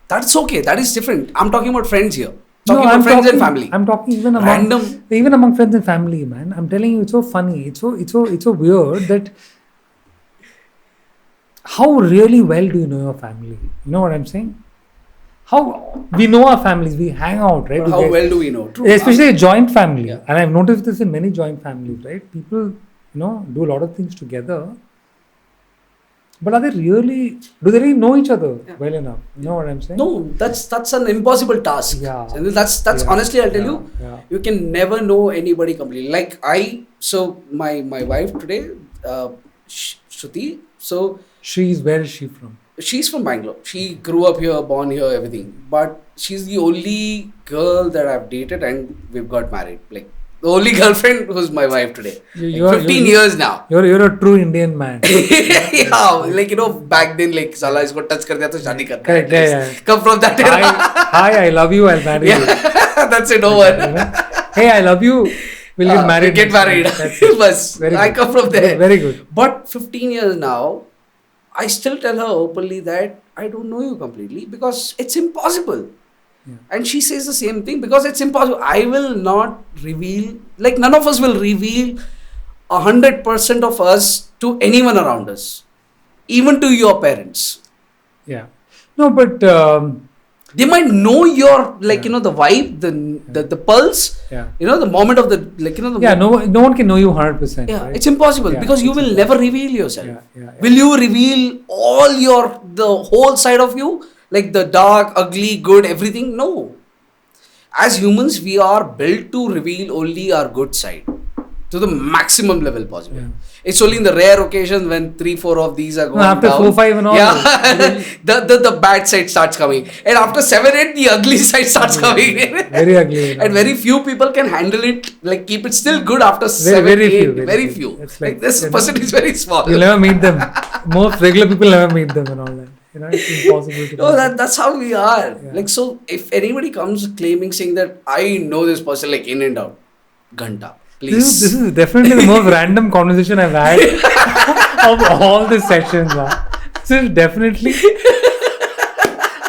That's okay. That is different. I'm talking about friends here. I'm talking and family. I'm talking even among friends and family, man. I'm telling you, it's so funny. It's so weird that how really well do you know your family? You know what I'm saying? how we know our families, we hang out, right? How well do we know? True. Especially a joint family. Yeah. And I've noticed this in many joint families, right? People, do a lot of things together. But do they really know each other well enough? You know what I'm saying? No, that's an impossible task. Yeah. And that's honestly, I'll tell you, you can never know anybody completely. Like my wife today, Shruti, where is she from? She's from Bangalore. She grew up here, born here, everything. But she's the only girl that I've dated and we've got married. Like, the only girlfriend who's my wife today. 15 years now. You're a true Indian man. Back then, like, Sala isko touch kar diya to shaadi karna. Correct, yeah. Come from that era. Hi, I love you, I'll marry you. That's it, over. Hey, I love you, we'll get married. Get married. I come from there. Very good. But 15 years now, I still tell her openly that I don't know you completely because it's impossible. Yeah. And she says the same thing because it's impossible. I will not reveal, like none of us will reveal 100% of us to anyone around us, even to your parents. Yeah. No, but they might know your, the vibe, the pulse, the moment of the, no one can know you 100%. Yeah, right? it's impossible because you will never reveal yourself. Will you reveal the whole side of you? Like the dark, ugly, good, everything? No. As humans, we are built to reveal only our good side to the maximum level possible. Yeah. It's only in the rare occasions when 3-4 of these are going after down. 4-5 and all. Yeah. the bad side starts coming. And after 7-8, the ugly side starts coming. Very ugly. And very few people can handle it, like keep it still good after 7-8. Very few. It's like this person is very small. You'll never meet them. Most regular people never meet them and all that. It's impossible to know. That's how we are. Yeah. Like, so if anybody comes saying that I know this person like in and out, Ganta, please. This is definitely the most random conversation I've had of all the sessions. This is definitely,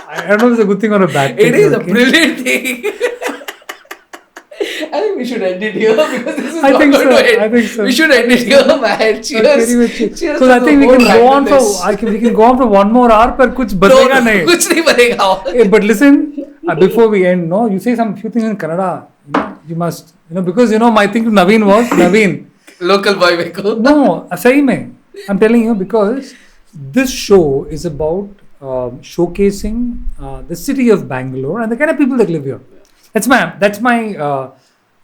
I don't know if it's a good thing or a bad thing. It is a brilliant thing. I think we should end it here because this is not going to end. I think so. We should end it here, man. Cheers. Because I think we can go on for one more hour, but kuch batega nahi. Kuch nahi batega. But listen, before we end, you say some few things in Kannada. You must, because my thing to Naveen was, Naveen. Local boy meko. No, sahi mein. I'm telling you because this show is about showcasing the city of Bangalore and the kind of people that live here. That's my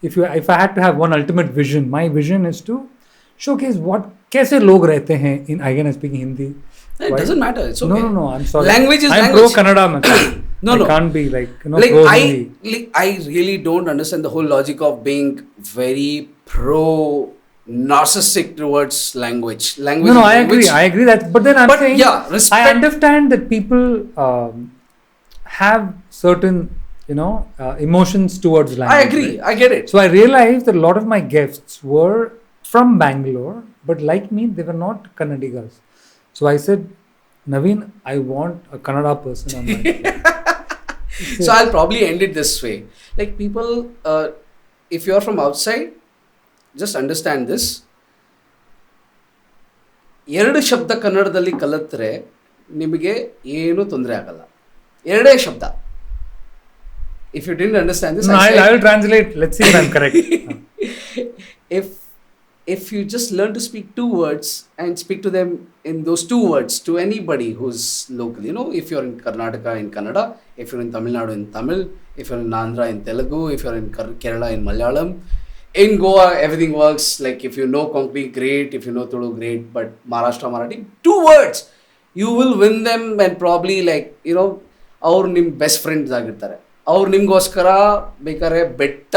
if I had to have one ultimate vision, my vision is to showcase kaise log rehte hain in, again I'm speaking Hindi. It doesn't matter. It's okay. No, I'm sorry. Language is I'm language. pro Kannada, man. No. I can't be pro Hindi. I really don't understand the whole logic of being very pro narcissistic towards language. No, I agree that. But then I'm saying, respect. I understand that people have certain emotions towards language. I agree. Right? I get it. So I realized that a lot of my guests were from Bangalore, but like me, they were not Kannadigas. So I said, Naveen, I want a Kannada person on my show. So I'll probably end it this way. Like people, if you're from outside, just understand this. 2 ಶಬ್ದ ಕನ್ನಡದಲ್ಲಿ ಕಲಿತ್ರೆ ನಿಮಗೆ ಏನು ತೊಂದರೆ ಆಗಲ್ಲ. 2 ಶಬ್ದ. If you didn't understand this, I will translate. Let's see if I'm correct. If you just learn to speak 2 words and speak to them in those 2 words to anybody who's local, if you're in Karnataka in Kannada, if you're in Tamil Nadu in Tamil, if you're in Andhra in Telugu, if you're in Kerala in Malayalam, in Goa everything works. Like if you know Konkani, great. If you know Tulu, great. But Maharashtra, Marathi, 2 words, you will win them and probably ಅವ್ರು ನಿಮ್ಮ best friends ಆಗಿರ್ತಾರೆ. ಅವ್ರು ನಿಮಗೋಸ್ಕರ ಬೇಕಾದ್ರೆ ಬೆಟ್ಟ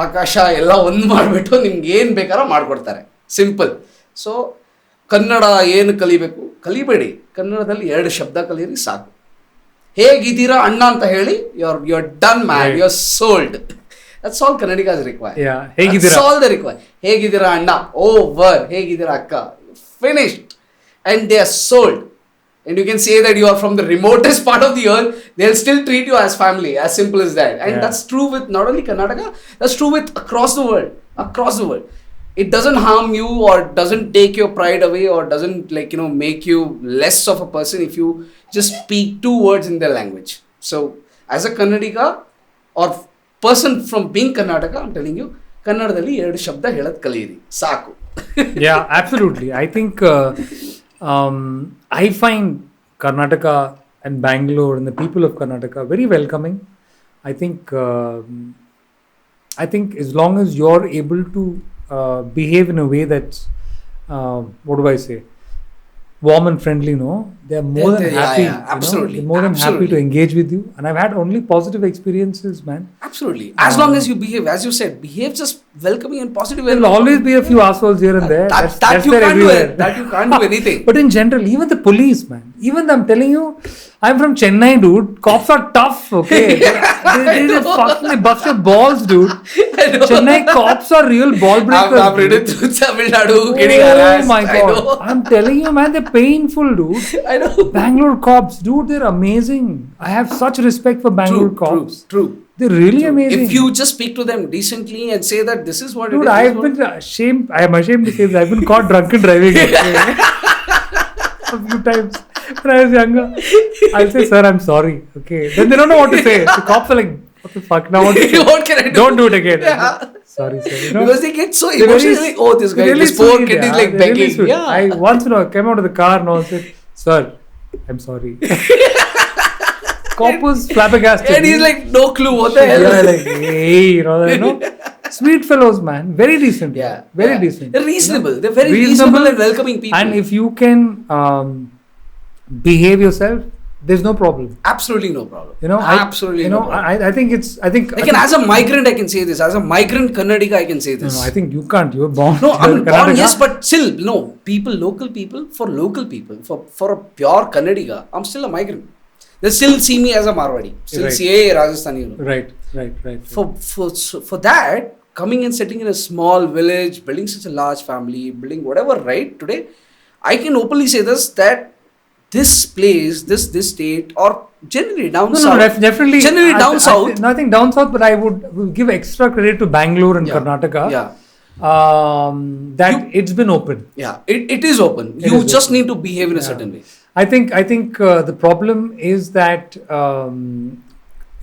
ಆಕಾಶ ಎಲ್ಲ ಒಂದು ಮಾಡಿಬಿಟ್ಟು ನಿಮ್ಗೆ ಏನು ಬೇಕಾರೋ ಮಾಡಿಕೊಡ್ತಾರೆ. ಸಿಂಪಲ್. ಸೊ ಕನ್ನಡ ಏನು ಕಲಿಬೇಡಿ. ಕನ್ನಡದಲ್ಲಿ 2 ಶಬ್ದ ಕಲೀರಿ ಸಾಕು. ಹೇಗಿದ್ದೀರಾ ಅಣ್ಣ ಅಂತ ಹೇಳಿ you are done man, you are sold. That's all Kannadigas require. Yeah. That's all they require. Hegidira Anna. Over. Hegidira Akka. Finished. And they are sold. And you can say that you are from the remotest part of the earth. They'll still treat you as family. As simple as that. And that's true with not only Karnataka. That's true with across the world. Across the world. it doesn't harm you or doesn't take your pride away or doesn't make you less of a person if you just speak 2 words in their language. So as a Kannadiga or person from being Karnataka, I'm telling you, Kannadadalli 2 ಶಬ್ದ ಹೇಳೋದು ಕಲಿಯಿರಿ ಸಾಕು. Yeah, absolutely. I think I find Karnataka and Bangalore and the people of Karnataka very welcoming. I think as long as you're able to behave in a way that's what do I say, warm and friendly, they're more than happy. Absolutely. They're more than happy to engage with you, and I've had only positive experiences, man. Absolutely. As long as you behave, as you said, behave just welcoming and positive. There will always be a few assholes here and there. That you can't do. That you can't do anything. But in general, even the police, man. Even I'm telling you, I'm from Chennai, dude. Cops are tough, okay? They bust your balls, dude. Chennai cops are real ball breakers. I've ridden through Tamil Nadu getting harassed. Oh my God. I'm telling you, man, they're painful, dude. I know. Bangalore cops, dude, they're amazing. I have such respect for Bangalore cops. True. They're really amazing. If you just speak to them decently and say that this is what dude, it is. I've been ashamed. I am ashamed to say that I've been caught drunken driving a few times when I was younger. I'll say, sir, I'm sorry. Okay. Then they don't know what to say. The cops are like, what the fuck? Now what can I do? Don't do it again. Yeah. Sorry, sir. Because they get so emotionally, this guy, this poor kid is like begging. Really I once came out of the car and I said, sir, I'm sorry. Cop was flabbergasted. And he's like, no clue, what the hell? Yeah, like, hey, sweet fellows, man. Very decent. Yeah. Very decent. They're reasonable. They're very reasonable and welcoming people. And if you can behave yourself, there's no problem. Absolutely no problem. Absolutely no I problem. think as a migrant, I can say this. As a migrant Kannadiga, I can say this. No, I think you can't. You're born. No, I'm born, yes, but still, no. Local people, for a pure Kannadiga, I'm still a migrant. They still see me as a Marwadi. Still see a Rajasthani. Right. For that, coming and sitting in a small village, building such a large family, building whatever, right, today, I can openly say this, that this place, this state, or generally down south. No, definitely. Generally down south. I think down south, but I would give extra credit to Bangalore and Karnataka. Yeah. It's been open. Yeah, it is open. You just need to behave in a certain way. I think the problem is that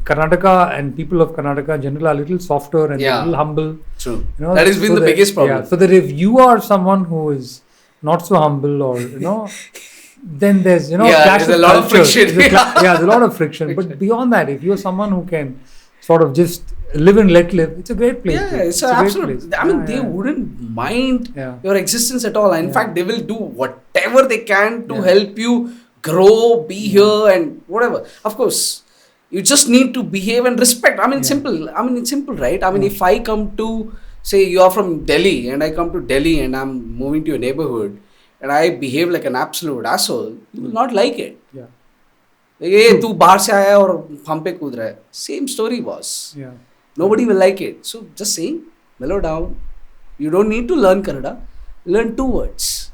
Karnataka and people of Karnataka in general are a little softer and a little humble. True. That has been the biggest problem. Yeah, so that if you are someone who is not so humble or then there's clash there's a lot of friction. There's a lot of friction. But beyond that, if you're someone who can sort of just live and let live, it's a great place. Yeah, it's absolutely. I mean, they wouldn't mind your existence at all. In fact, they will do whatever they can to help you grow, be here, and whatever. Of course, you just need to behave and respect. I mean, simple. I mean, it's simple, right? I mean, if I come to, say, you are from Delhi, and I come to Delhi, and I'm moving to your neighborhood, and I behave like an absolute asshole, you will not like it. Yeah. Hey, tu bahar se aaya aur hum pe kood raha hai. Same story, boss. Yeah. Nobody will like it. So just saying, mellow down. You don't need to learn Kannada. Learn 2 words.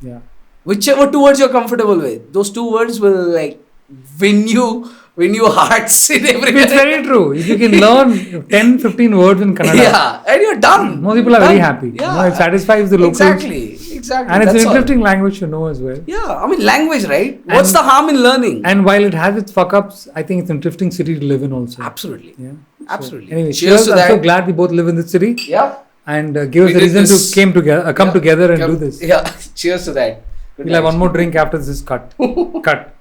Yeah. Whichever 2 words you're comfortable with. Those 2 words will win you hearts in everywhere. It's very true. If you can learn 10-15 words in Kannada. Yeah, and you're done. Most people are very happy. Yeah. It satisfies the locals. Exactly. And it's an interesting language to know as well. Yeah, I mean, language, right? What's the harm in learning? And while it has its fuck-ups, I think it's an interesting city to live in also. Absolutely. Yeah. Absolutely. So, anyway, cheers to that. I'm so glad we both live in this city. Yeah. And give us a reason to come together and do this. Yeah. Cheers to that. We'll have one more drink after this is cut. Cut.